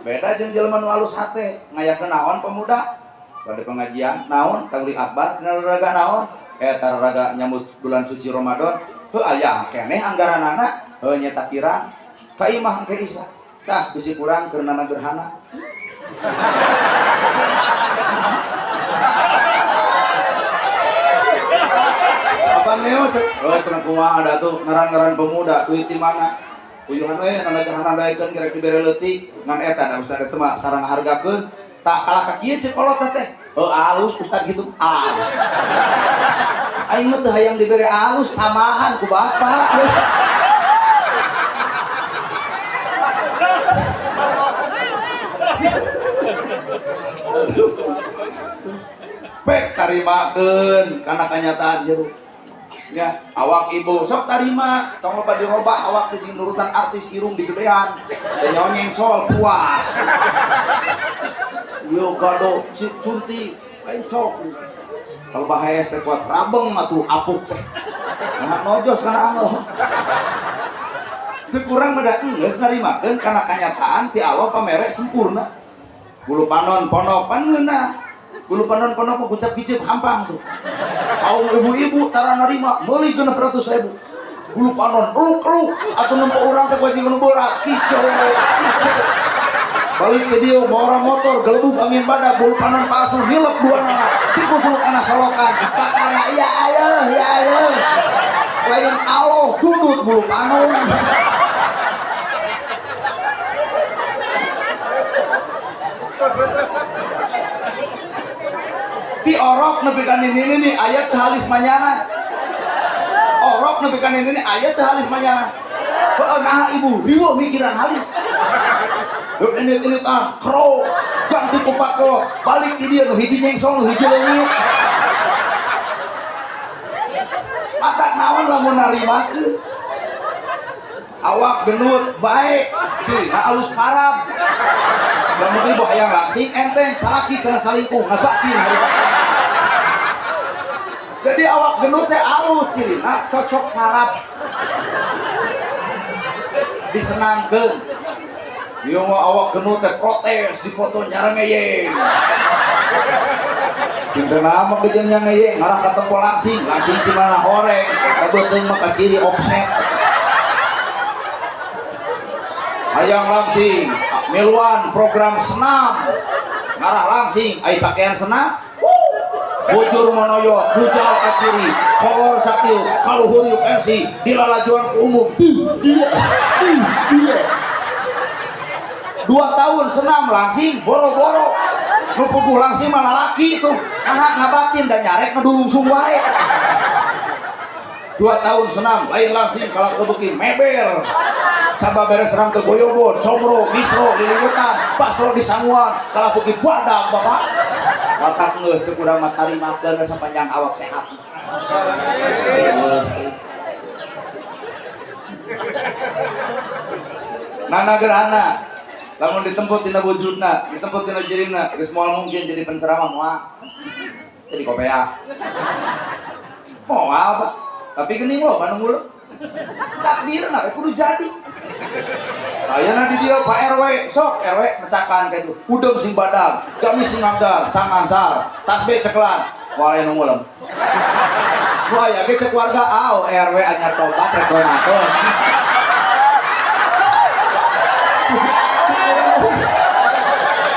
Beda jeung jelema nu alus hate, ngayakeun naon pemuda? Pada pengajian naon tangli akbar dina raga naon? Eta raga nyambut bulan suci Ramadan. Heuh aya keneh anggaranana, heuh nyeta kirang. Ka imah engke isa. Tah bisi kurang keur nana gerhana. Apa neo cek? Oh cenah kumaha ada tuh ngaran-ngaran pemuda duit di mana? Uyuhan we nana gerhana daekeun kirek dibere leutik ngan eta da ustad teh mah tarang hargakeun. Tak kalah ka kieu cek kolot teh. Heuh alus ustad gitu. Alus. Aing mah teu hayang dibere alus tamahan ku bapak. Pek tarimakeun kana kanyataan jero. Ya, awak ibu sok tarima, tong loba dirobah awak teh sing nurutan artis irung di gedean. Da nyawa nyengsol puas. Yo gado sunti, aing sok. Kalau bahaya teh kuat rabeng atuh apuk teh. Anak nojos kana angel. Sekurang meda geus narimakeun kana kanyataan ti Allah pamere sempurna. Bulu panon ponok pangeunah. Bulu panon ponok kucap kicep hampang tuh. Kaum ibu-ibu tara narima meuli 600.000. Bulu panon eluk-eluk atuh nempo urang teh wajib nu berat kicep. Balik ke dieu bawa motor gelebug angin badak bulu panon palsu hilep duanana tikusuk kana solokan kakana ya aya lain Allah dudut bulu panon. Ti orok nepi ka ini ayat teu halis manyangan. Orok nepi ka ini ayat teu halis manyangan. Heuh naha ibu riweuh mikiran halis. Heuh ini kro ganti ku patro balik ti dieu nu hiji nyengsong nu hiji leungit. Matak naon lamun narimakeun. Awak genut baik, cina alus parab. Lamun ibu hayang langsing enteng salaki cenah salingkuh ngabatin hari. Jadi awak genut teh alus cirina cocok parab. Disenangkeun. Ieu mah awak genut teh protes dipoto nyarengeyeng. Cinta nama kejeung nyangeyeng ngarah ka tempo langsing ti mana horeng, kabeuteung mah ka ciri offset. Hayang langsing miluan program senam ngarah langsing ai pakaian senam bujur monoyot bujal kaciri kolor sakieu kaluhur yuk MC dilalajuan umum 2 tahun senam langsing boro-boro nu puguh langsing mana laki itu ngabatin dan nyarek ngedulungsung wae 2 tahun senam lain langsing kalau kebeuki meber sababere serang ke Goyobon, Comro, Misro, Liliwetan, Basro di Sanguan, kalau beuki badak bapak. Matak geus ceuk urang mah tarimakeun sapanjang awak sehat. Nana gerhana, lamun ditemput tina wujudna, ditemput tina jirina, geus moal mungkin jadi penceramah moal. Jadi kopeah. Moal Pak. Tapi geuning lo Bandung mulu. Takdirna kudu jadi. Ayeuna di dieu Pak RW, sok RW mecakan ka itu. Udem sing badag, gamis sing nganggal, sangansar, tasbih ceklan. Wae nu ngulem. Ku aya ge cek warga RW anyar tobat rek donakeun.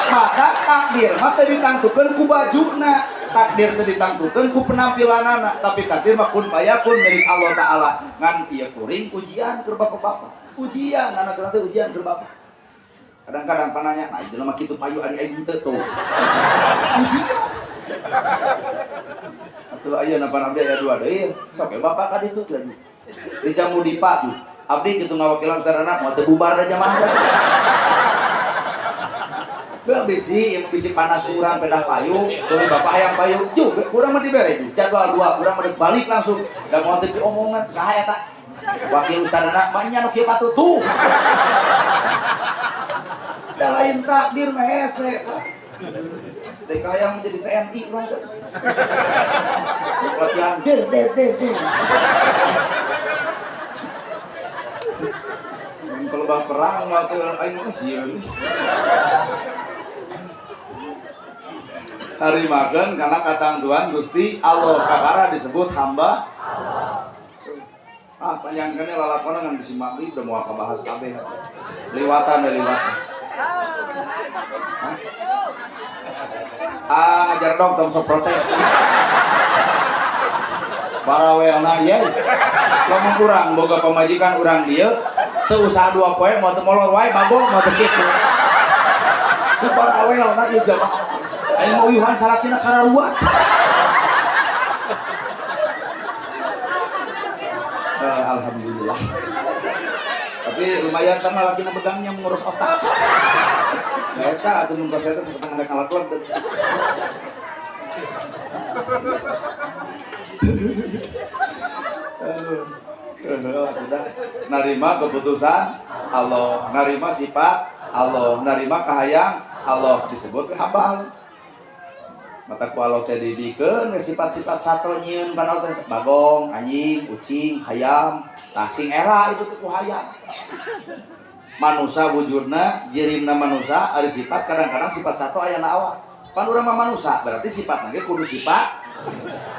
Maka takdir mah teu ditangtukeun ku bajuna. Takdir teu ditangtukeun ku penampilanana, tapi takdir mah kun payakun milik Allah Taala. Ngan ieu kuring ujian keur bapak-bapak. Ujian, anak teh ujian keur bapak. Kadang-kadang pananya, nah jelema kitu payu ari aing teu tuh. Ujian. Atuh ayeuna panabdi aya 2 deui, sok bapak ka ditu lagi. di jamu dipa tuh abdi gitu ngawakilan saudara mau terbubar dah jamaah dah bisi panas kurang pedah payung tuluy bapak hayang payung juga kurang mah dibere itu jadwal 2 kurang mah balik langsung dan mau tepi omongan sahaya tak wakil ustadana manya nu kieu patutuh da lain takdir mah hese dek hayang menjadi TNI urang teh latihan der kalau bang perang mah teh aing mah sieun harimakeun karena katangtuan Gusti Allah kakara disebut hamba panjangkeunnya lalakonna ngan bisi maghrib udah moal kabahas kabeh liwatan. Ngajar dong tong sok protes barawelna ye lamun kurang boga pamajikan urang dieu teu usaha 2 poe mau teu molor wae bagong mau teu kitu teu barawelna ieu jamaah aing mau uyuhan salakina kararuat alhamdulillah tapi lumayan kan lalakina begangnya mengurus otak eta atuh mun koseta sakitu ngadek alat-alat narima keputusan Allah, narima sifat Allah, narima kahayang Allah disebut hamba Allah. Mata ku Allah teh didikeun sifat-sifat sato nyieun kana teh bagong, anjing, ucing, hayam, tah sing era itu teh ku hayam. Manusia wujudna, jirimna manusia, ari sifat kadang-kadang sifat satu ayana awal. Pan urang mah manusia, berarti sifat ge kudu sifat.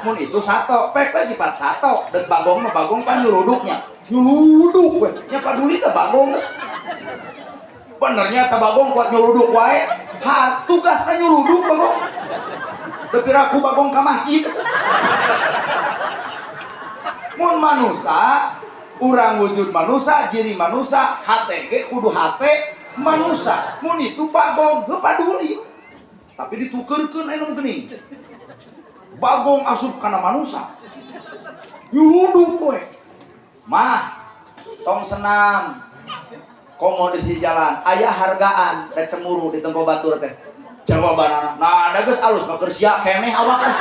Mun itu satu, pek sifat satu. Dek bagong mah bagong pan nyuruduknya. Nyuruduk we, nya paduli teh bagong. Benernya teh bagong kuat nyuruduk wae. Ha, tugasna nyuruduk bagong. Tapi raku bagong ka masjid. Mun manusia urang wujud manusia, jiri manusia, hate ge kudu hate manusia. Mun itu bagong heuh paduli. Tapi ditukeurkeun anu geuning. Bagong asup kana manusia. Nyuluduk we. Mah, tong senam. Komo di si jalan, aya hargaan rek cemuru di tempo batur teh. Jawabanana, nah da geus alus mah keur sia keneh awak teh.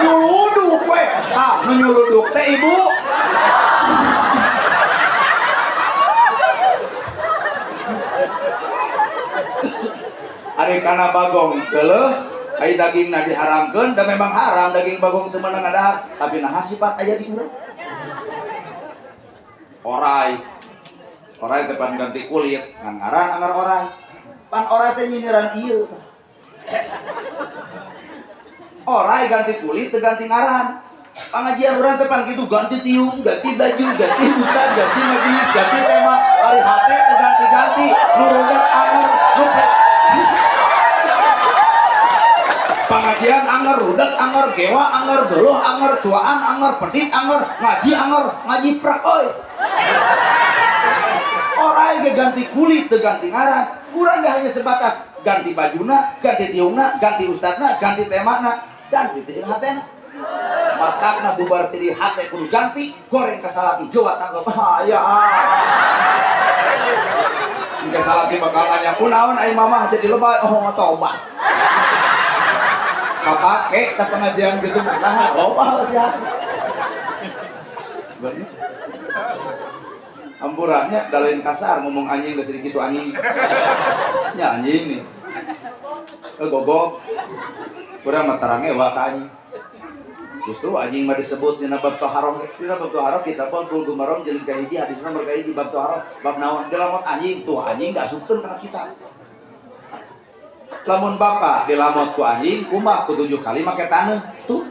Nyuluduk we. Tah, nu nyuluduk teh ibu. Ari kana bagong geuleuh ai dagingna diharamkeun da memang haram daging bagong teu meunang ngadahar tapi naha sifat aya di urang orai depan ganti kulit ngaran anggar orai pan orai teh nyiniran ieu orai ganti kulit teu ganti ngaran pengajian urang teh pan kitu ganti tiung ganti baju ganti ustaz ganti majelis ganti tema ari hate teu ganti-ganti nurudat anggar pengajian anggar rudet anggar gewa anggar geluh anggar cuaan anggar pedit anggar ngaji prak oi orai ge ganti kulit teu ganti ngaran urang ge hanya sebatas ganti bajuna ganti tiungna ganti ustadna ganti temana ganti teh hatena matakna bubar ti hate kudu ganti goreng ka salaki gewa tanggap aya engke salaki bakal nanya kunaon ai mamah jadi lebay oh tobat kapake tak pengajian gitu nah loba sih hati bener ampurannya dalain kasar ngomong anjing udah sedikit tuh anjing nya anjing nih gogok kurang matarange wa ka anjing justru anjing mah disebut dina bab taharah kita pun kudu marom jeung ka hiji hadisna nomor ka hiji bab taharah bab naon dilamot anjing tuh anjing da asupkeun kana kita lamun bapak dilamot ku anjing kumaha ku 7 kali make taneuh tuh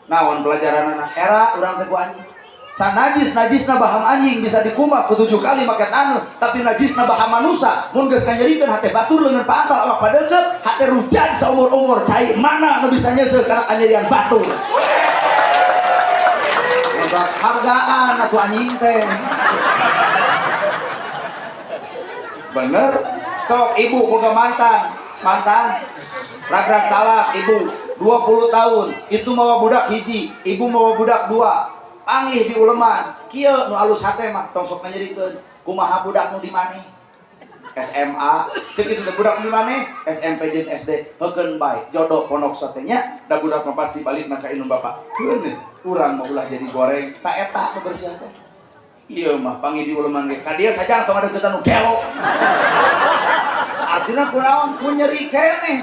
naon pelajaran anak era urang teh ku anjing najisna baham anjing bisa dikumak ku 7 kali make taneuh tapi najisna baham manusia mun geus kanjadikeun hate batur leungeun pantal awak padeukeut hate rujan saumur-umur cai mana nu bisa nyeuseul kana kanjadian batur hargaan atuh anjing teh bener sok ibu boga mantan rag-rag talak ibu 20 tahun itu mawa budak hiji ibu mawa budak 2 Panggih di uleman kieu nu alus hate mah tong sok nganyerikeun kumaha budak nu di maneh SMA cek itu budak di maneh SMP jeung SD heukeun bae jodoh pondok sotenya da budak mah pasti balik ka indung bapak heuneuh urang mah ulah jadi goreng ta eta nu bersih teh ieu mah panggih di uleman ge ka dieu sajang tong adeuketan nu gelo artina kunaon ku nyeri keneh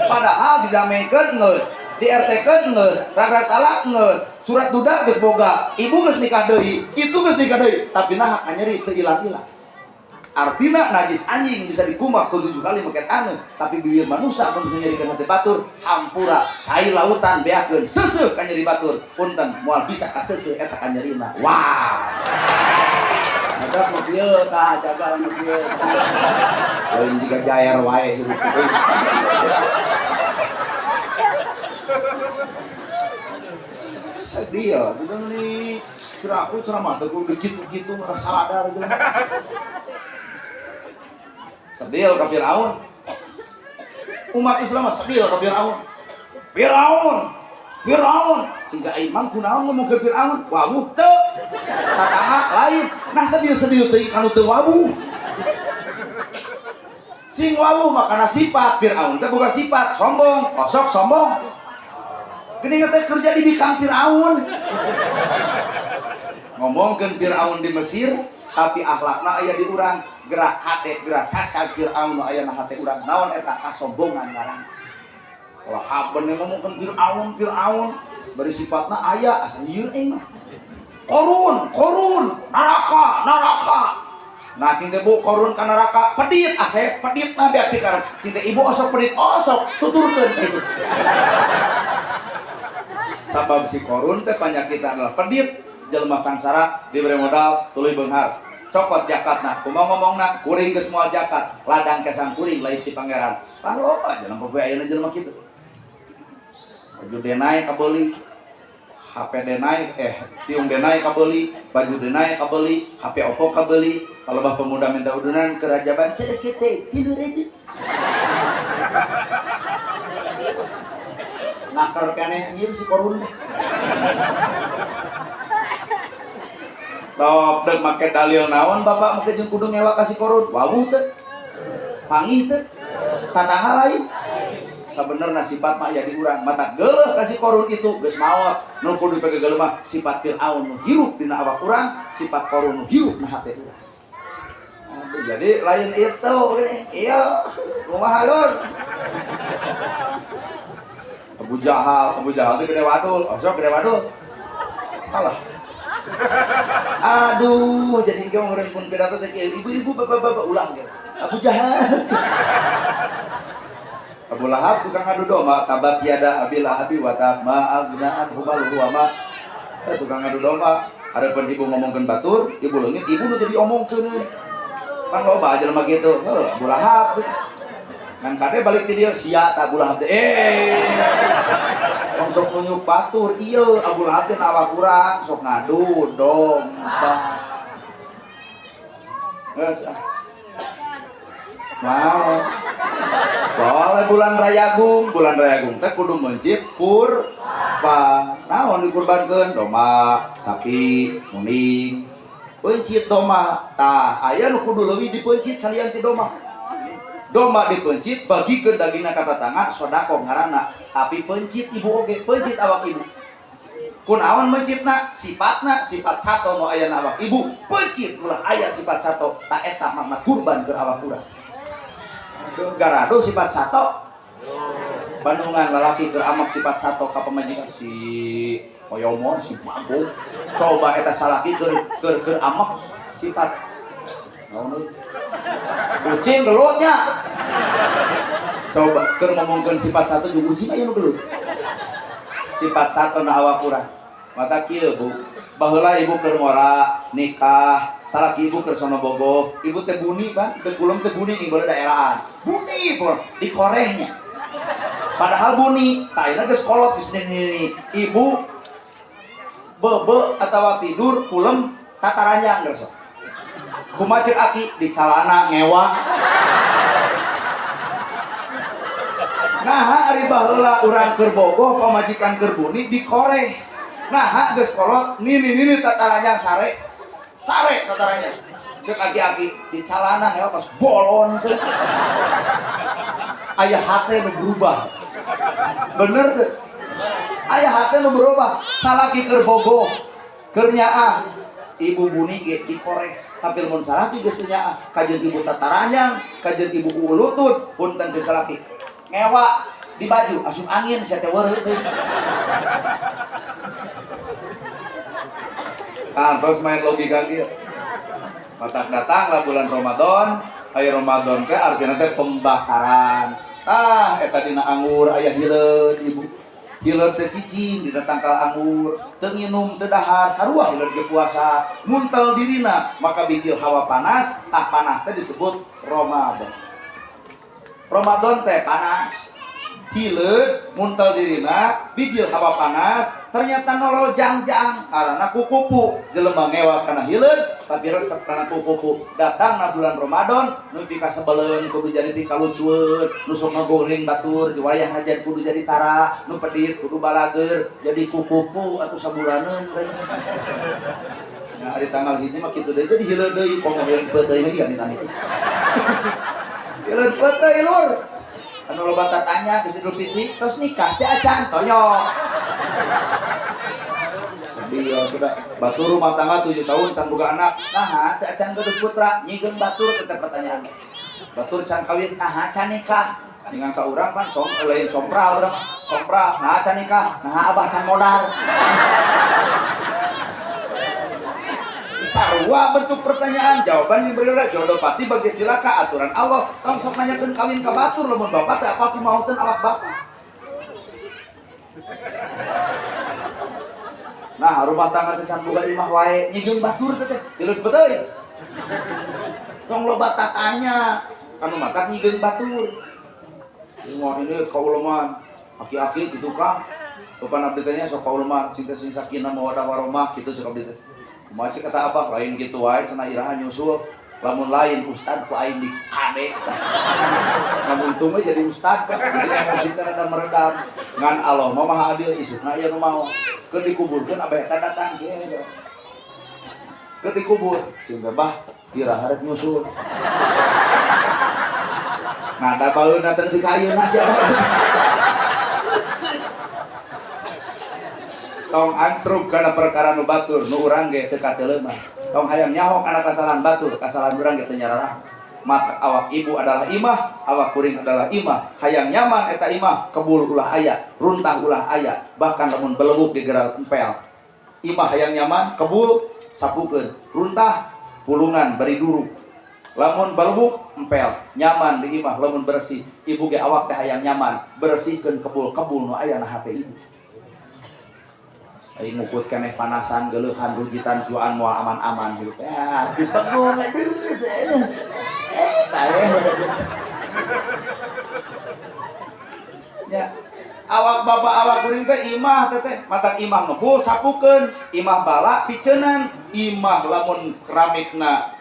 padahal didamekeun geus di RT-keun geus rag-rag talak geus surat duda geus boga ibu geus nikah deui itu geus nikah deui tapi nah nyeri teu ilang-ilang artina najis anjing bisa dikumah ke 7 kali make anu tapi bibir manusia mun bisa nyerikeun hati batur hampura cai lautan beakeun seuseuh ka nyeri batur punten moal bisa ka seuseuh eta ka nyerina wow ada nu kieu tah jaga nu kieu lain jiga jaer wae hirup teh dia udah nih kira aku ceramah tuh gue gitu merasa sadar aja sedil ke Firaun umat Islam sedil ke Firaun sehingga imam kunaon ngomong ke Firaun wabuh teu tatanga lain nah sedil teh kanu teu wabuh sing wabuh makana sifat Firaun teh boga sifat sombong osok sombong gini teh kerja di bikang Firaun ngomongkeun Firaun di Mesir tapi akhlakna aya di urang gerak kadek gerak cacat Firaun aya na hate urang naon eta kasombongan ngaran lah haben ngomongkeun Firaun bari sifatna aya asa ieu mah korun neraka nah cinta ibu korun ka neraka pedit asep pedit na beak tikaran cinta ibu osok pedit osok tuturkeun kitu sabab si korun teh panyakitna adalah pedit jelema sangsara diberi modal tuluy beunghar cokot jakatna kumaha ngomongna kuring geus moal jakat ladang kesang kuring lain ti pangeran paloba jelema poe ayeuna jelema kitu baju denai kabeuli HP denai tiung denai kabeuli baju denai kabeuli HP Oppo kabeuli kalau bah pemuda minta udunan ke rajaban cedek teh 3.000 nakar keneh ieu si korun teh sok deuk make dalil naon bapak make jeung kudu ngewa ka si korun wawuh teh pangih teh tatangga lain sabenerna sifat mah aya di urang mata geuleuh ka si korun itu geus maot nu kudu dipake geuleuh mah sifat Firaun nu hirup dina awak urang sifat korun nu hirup na hate urang jadi lain itu iya kumaha lur Abu Jahal itu gede wadul, osok gede wadul. Kalah. Aduh, jadi engke ngeureun pun pidato teh ibu-ibu bapak-bapak ulang ge. Abu Jahal. Abu Lahab tukang adu domba, tabat tiada abil lahabi wa tab ma agna anhu maluhu wa ma. Tukang adu domba, adapun ibu ngomongkeun batur, ibu leungit, ibu nu jadi omongkeun. Pan loba jelema kitu. Abu Lahab. Ngan kade balik ti dieu sia ta Abu Lahab teh Wong sok nunyuk batur ieu Abu Lahab teh awak urang sok ngadu domba geus mau boleh bulan Rayagung teh kudu mencit kurban naon dikurbankeun domba sapi muning pencit domba tah aya nu kudu leuwih dipencit salian ti domba dipencit bagikeun dagingna ka tatangga sodaqoh ngaranna tapi pencit ibu oge pencit awak ibu kunaon mencitna sifat sato nu aya na awak ibu pencit ulah aya sifat sato ta eta mah kurban keur awak urang garado sifat sato bandungan lalaki keur amak sifat sato ka pamajikan si koyomo si mabuk coba eta salaki keur amak sifat naon kucing gelutnya coba keur ngomongkeun sifat satu jeung kucing aya nu gelut sifat satu na awak urang mata kieu Bu baheula ibu keur ngora nikah salaki ibu keur sono bogoh ibu teh buni ban teh kulum teh buni ning beulah daerahan buni pun dikorehnya padahal buni taina geus kolot geus ini ibu bebe atawa tidur kulem tataranjang geus kumaha ceuk aki di calana ngewa nah ari baheula urang keur bogoh pamajikan keur buni dikoreh Nah geus kolot nini tataranya sare tataranya cek aki-aki di calana ya kos bolon teh aya hate nu berubah bener teh aya hate nu berubah salaki keur bogoh keur nyaah ibu buni ge dikorek tapi mun salaki geus teu nyaah kajeun ibu tataranyang kajeun ibu ulutut punten si salaki ngewa di baju asup angin sia teh weureuh teh terus main logika gitu matak datang lah bulan Ramadan aya Ramadan teh artinya teh pembakaran eta dina anggur aya hileud ibu hileud teh cicing dina tangkal anggur teu nginum teu dahar sarua hileud ge puasa muntel dirina maka bijil hawa panas panas teh disebut Ramadan teh panas hileud muntel dirina bijil hawa panas ternyata nolol jangjang karena kukupu jelema ngewa kana hileud tapi resep kana kukupu datang na bulan Ramadan nu pika sebeleun kudu jadi pika lucueun nu sok ngagoreng batur wayah najan kudu jadi tara nu pedit kudu balager jadi kukupu atuh sabulaneun nah ari tanggal hiji mah kitu deui jadi hileud deui pomo hileud peuteuy mah diganti tani hileud peuteuy lur anu loba tatanya geus Idul Fitri tos nikah teh acan toyok dia sudah batur rumah tangga 7 tahun can boga anak nah teh acan gaduh putra nyieun batur teh pertanyaan batur can kawin nah can nikah dengan ka urang kan lain sompra urang sompra nah can nikah nah abah can modal sarua bentuk pertanyaan jawaban yang berbeda jodoh pati bagi cilaka aturan Allah tong sok nanyakeun kawin ka batur lamun bapak teh apa kumahoteun awak bapak nah rumah tangga teh can boga imah wae nyieun batur teh hileud beuteuy tong loba tatanya anu matak nyieun batur imah ini kaulaman aki-aki kitu Kang sopan abdi teh nya sok kaulaman cinta sing sakinah mawaddah warahmah kitu cek abdi teh macet kata apa lain gitu wae cenah iraha nyusul lamun lain ustad ku aing di kade lamun tuh jadi ustad jadi emosi teh rada meredam ngan Allah mah maha adil isukna aya nu mau keur dikuburkeun abah eta datang kieu keur dikubur sing bah iraha rek nyusul nada baeuna teh di kayeuna siapa tong ancrug kana perkara nu batur nu urang ge teu kateuleumah tong hayang nyaho kana kasalahan batur kasalahan urang ge teu nyararah mata awak ibu adalah imah awak kuring adalah imah hayang nyaman eta imah kebul ulah aya runtah ulah aya bahkan lamun belebuk digera empel imah hayang nyaman kebul sapukeun runtah pulungan bari duru lamun belebuk empel nyaman di imah lamun bersih ibu ge awak teh hayang nyaman bersihkeun kebul nu aya na hate ibu aing ngukut keneh panasan geuleuhan rujitan juaan moal aman-aman hirup ya dipegung aduh ya awak bapak awak kuring teh imah teh matak imah ngebul sapukeun imah bala piceunan imah lamun keramikna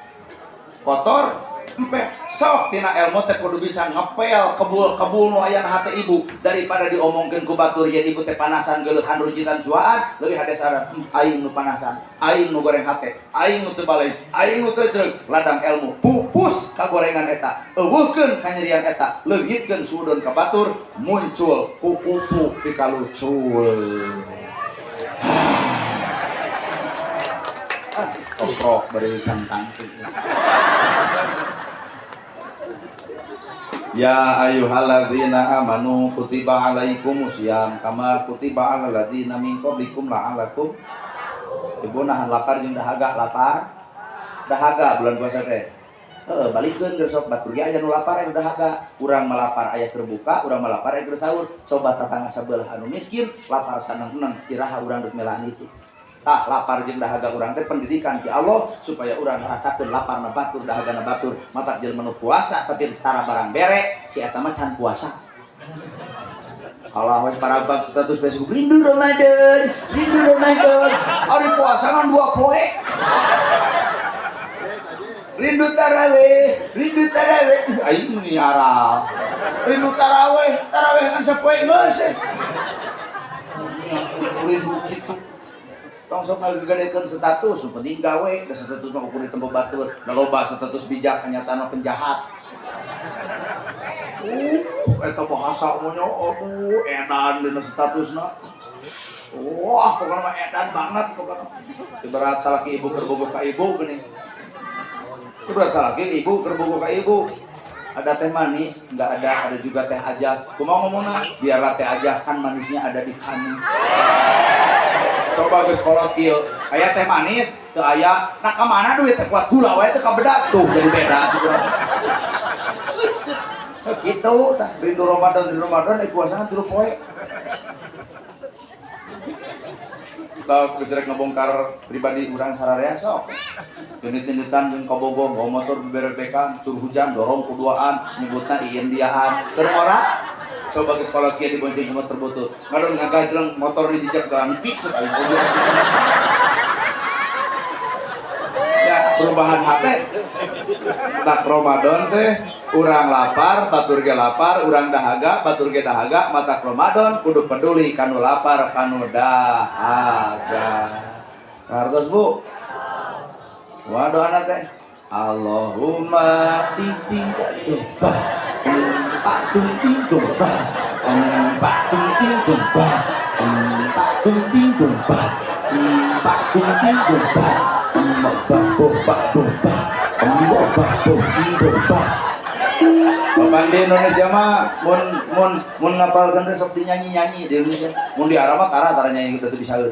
kotor empe sok tina ilmu teh kudu bisa ngepel kebul nu aya na hate ibu daripada diomongkeun ku batur yen ibu teh panasan geuleuhan rujitan juaan leuwih hade saran aing nu panasan aing nu goreng hate aing nu teu balai aing nu teu ceureuh ladang ilmu pupus kagorengan eta eueuhkeun kanyerian eta leungitkeun suudon ka batur muncul kupu pikalucul kokrok bari cantang Ya ayyuhalladzina amanu kutiba alaikumusiyam kama kutiba alal ladzina min qablikum la'allakum ibu nahan lapar jeung dahaga bulan puasa teh balikeun geus sok batur ge aya nu lapar aya nu dahaga urang malapar aya keur buka urang malapar aya keur sahur coba tatangga sabelah anu miskin lapar saneng-seneng iraha urang deuk melaan itu lapar jeung dahaga urang teh pendidikan ti Allah supaya urang ngarasakeun laparna batur dahagana batur mata jelema nu puasa tapi tara barang bere si eta mah can puasa Allah wes parabag status Facebook rindu Ramadan ari puasa kan 2 poe rindu tarawih aing meni arah rindu tarawih kan sapoe geus rindu kitu tong sok ngagedekeun status nu penting gawe da status mah ukur di tempat batur da loba status bijak kenyataan penjahat eta bahasa mah nya aduh edan dina statusna wah pokoknya mah edan banget pokoknya ibarat salaki ibu kerbogo ka ibu geuning ibarat salaki ibu kerbogo ka ibu ada teh manis, enggak ada juga teh aja. Kumaha ngomongna? Biarlah teh aja, kan manisnya ada di kami. Coba geus kolot kieu. Aya teh manis, teu aya. Nah ka mana duit teh kuat gula wae teh ka bedak tuh jadi beda cukup. Kitu tah di Ramadan puasana 3 poe. Sok geus rek ngebongkar pribadi urang sararea sok. Genit-genitan jeung kabogo bawa motor beberebekan, curug hujan dorong kuduaan, nyebutna ieun diaan. Keur ora? Coba geus kolot kieu dibonceng ke motor butut. Ngadon ngagajleng motor dijejak ke anti cek aya bojo. Ya, perubahan hate. Tak Ramadan teh urang lapar, batur ge lapar, urang dahaga, batur ge dahaga, mata Ramadan kudu peduli kanu lapar, kanu dahaga. Hartos Bu. Waduh anak teh. Allahumma titing domba. Pak tunting domba. Pak tunting domba. Pak tunting domba. Pak tunting domba. Papan di Indonesia mah mun ngapalkeun teh sok dinyanyi-nyanyi di Indonesia. Mun di Arab mah tara nyanyi udah teu bisa heuh.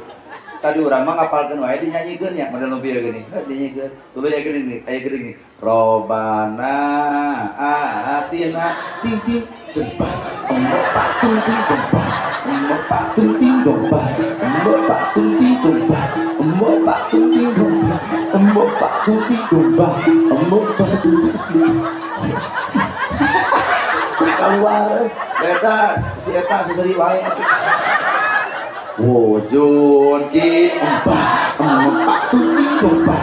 Tadi urang mah ngapalkeun wae dinyanyikeun nya model nu bieu geuning. Dinyanyikeun. Tuluy aya geuning aya geuning. Robana atina ting ting domba. Pak tunting domba. Pak tunting domba. Pak tunting domba. Pak tunting domba. Pak tunting domba. Pak tunting domba. Keluar beda si eta seseri wae. Wujud ki Pak tunting domba.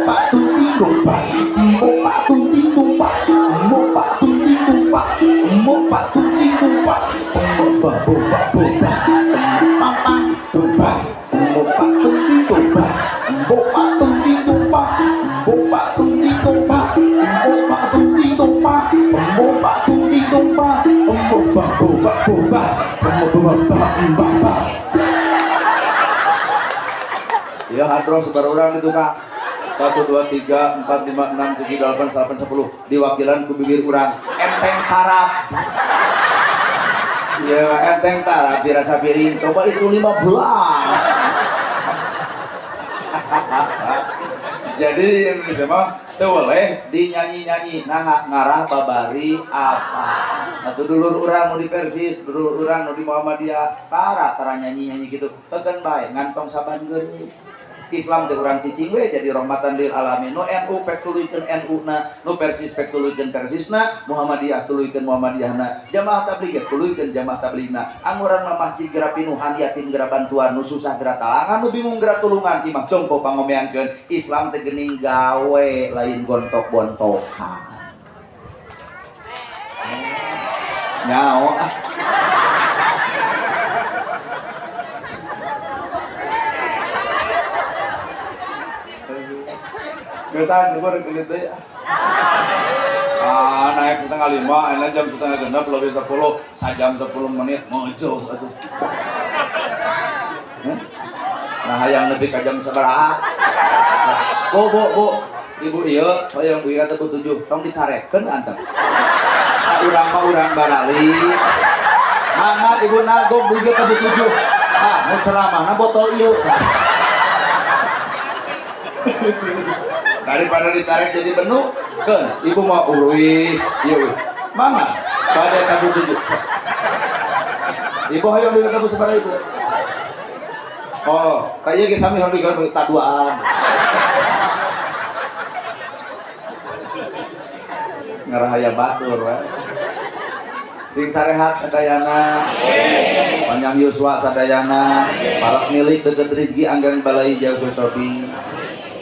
Pak tunting domba. Pak tunting domba. Pak tunting domba. Pak tunting domba. Pak domba. Pampang domba. Pak tunting domba. Pak tunting domba. Pak tunting domba. Pak tunting domba. Pak tunting domba. Ya hadro sebar orang itu Kak. 1 2 3 4 5 6 7 8 8 10 diwakilan ku bibir urang enteng tarap. Ya enteng tarap dirasa piring coba itu 15. Jadi Indonesia mah teu boleh dinyanyi-nyanyi nah ngarah babari apa. Atuh dulur urang nu di Persis, dulur urang nu di Muhammadiyah, tara nyanyi-nyanyi gitu. Teukeun bae ngantong saban geuning. Islam teh urang cicing we jadi rahmatan lil alamin. Nu NU pek tuluykeun NU-na, nu Persis pek tuluykeun Persisna, Muhammadiyah tuluykeun Muhammadiyahna, Jamaah Tabligh tuluykeun Jamaah Tablighna. Angguran mah masjid geura pinuhan, yatim geura bantuan, nu susah geura talangan, nu bingung geura tulungan, imah congko pangomeankeun. Islam teh geuning gawe lain gontok-gontokan. Nyao biasanya gue rekelit deh. Naik 4:30, enak jam 4:30 lebih 10, sajam 10 menit mojo atuh. Nah hayang nepi ka jam sabaraha? Bu, ibu ieu hoyong ieu teh 7, tong dicarekeun antep. Urang mah urang barali. Mangga ibu nagog dugi teh 7. Mau ceramahna botol ieu. Daripada dicarek jadi benu kan ibu mau urui iya wih mama pada kabur tujuh ibu hayang dengan kabur sebarang ibu oh kayaknya kita sami hayang dengan taduaan ngerahaya batur sing sarehat sadayana panjang yuswa sadayana palak milik deket rezeki anggang balai jauh shopping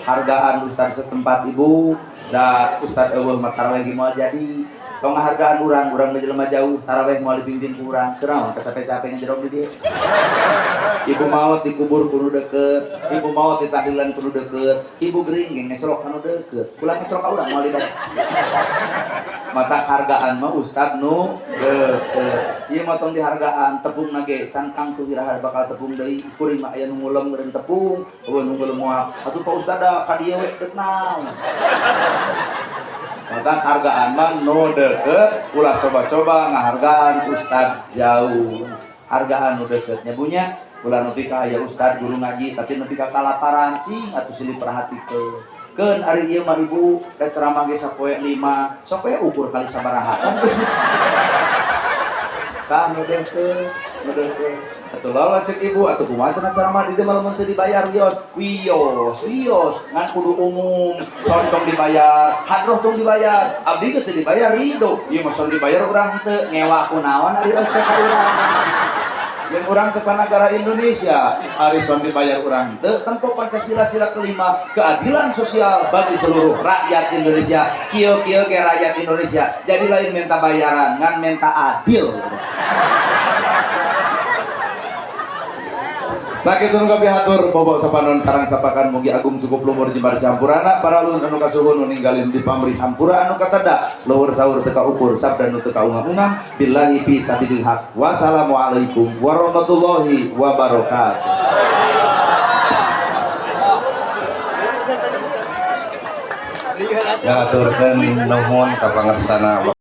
hargaan Ustaz setempat ibu dan Ustaz Eueuh Mataraweh mau jadi tong hargaan urang jelema jauh taraweh moal dipimpin ku urang teu naon capek-capek ngejerok di dieu. Ibu maot dikubur kudu deket, ibu maot ditahlilan kudu deket, ibu gering ngecelok anu deket. Ulah ngecelok ka urang moal dibayar. Mata hargaan mah ustad nu deket. Ieu mah tong dihargaan tepung nage cangkang tuh wiraha bakal tepung deui. Kuring mah aya nu ngulem meureun tepung, eueuh nu ngulem moal. Atuh Pak Ustad da ka dieu we deuk naon. Maka hargaan mah nu deket, ulah coba-coba ngahargaan ustad jauh. Hargaan nu deket nyabunya, ulah nepi ka aya ustad guru ngaji tapi nepi ka kalaparan cing atuh silih perhatikeun. Keun ari ieu mah ibu da ceramah ge sapoe 5, sok we ukur kali sabaraha. Ka nu deket, nu deket. Atuh lawan cek ibu atuh kumaha cenah ceramah di dieu mah teu dibayar wios ngan kudu umum son tong dibayar hadroh tong dibayar abdi teu dibayar ridho ieu mah son dibayar urang teu ngewa kunaon ari ocek ka urang yang urang teu negara Indonesia ari son dibayar urang teu tempo Pancasila sila kelima keadilan sosial bagi seluruh rakyat Indonesia kieu ge rakyat Indonesia jadi lain minta bayaran ngan minta adil. Sakitu nu kapihatur bobok sapanon sareng sapakan mugi agung cukup lumur jembar sampurana para ulun anu kasuhun nu ninggalin di pamrih hampura anu kateda luhur saur teu kaukur sabda nu teu kaungang-ungang billahi fi sabilil haq. Wassalamualaikum warahmatullahi wabarakatuh. Ngaturkeun nuhun ka pangersana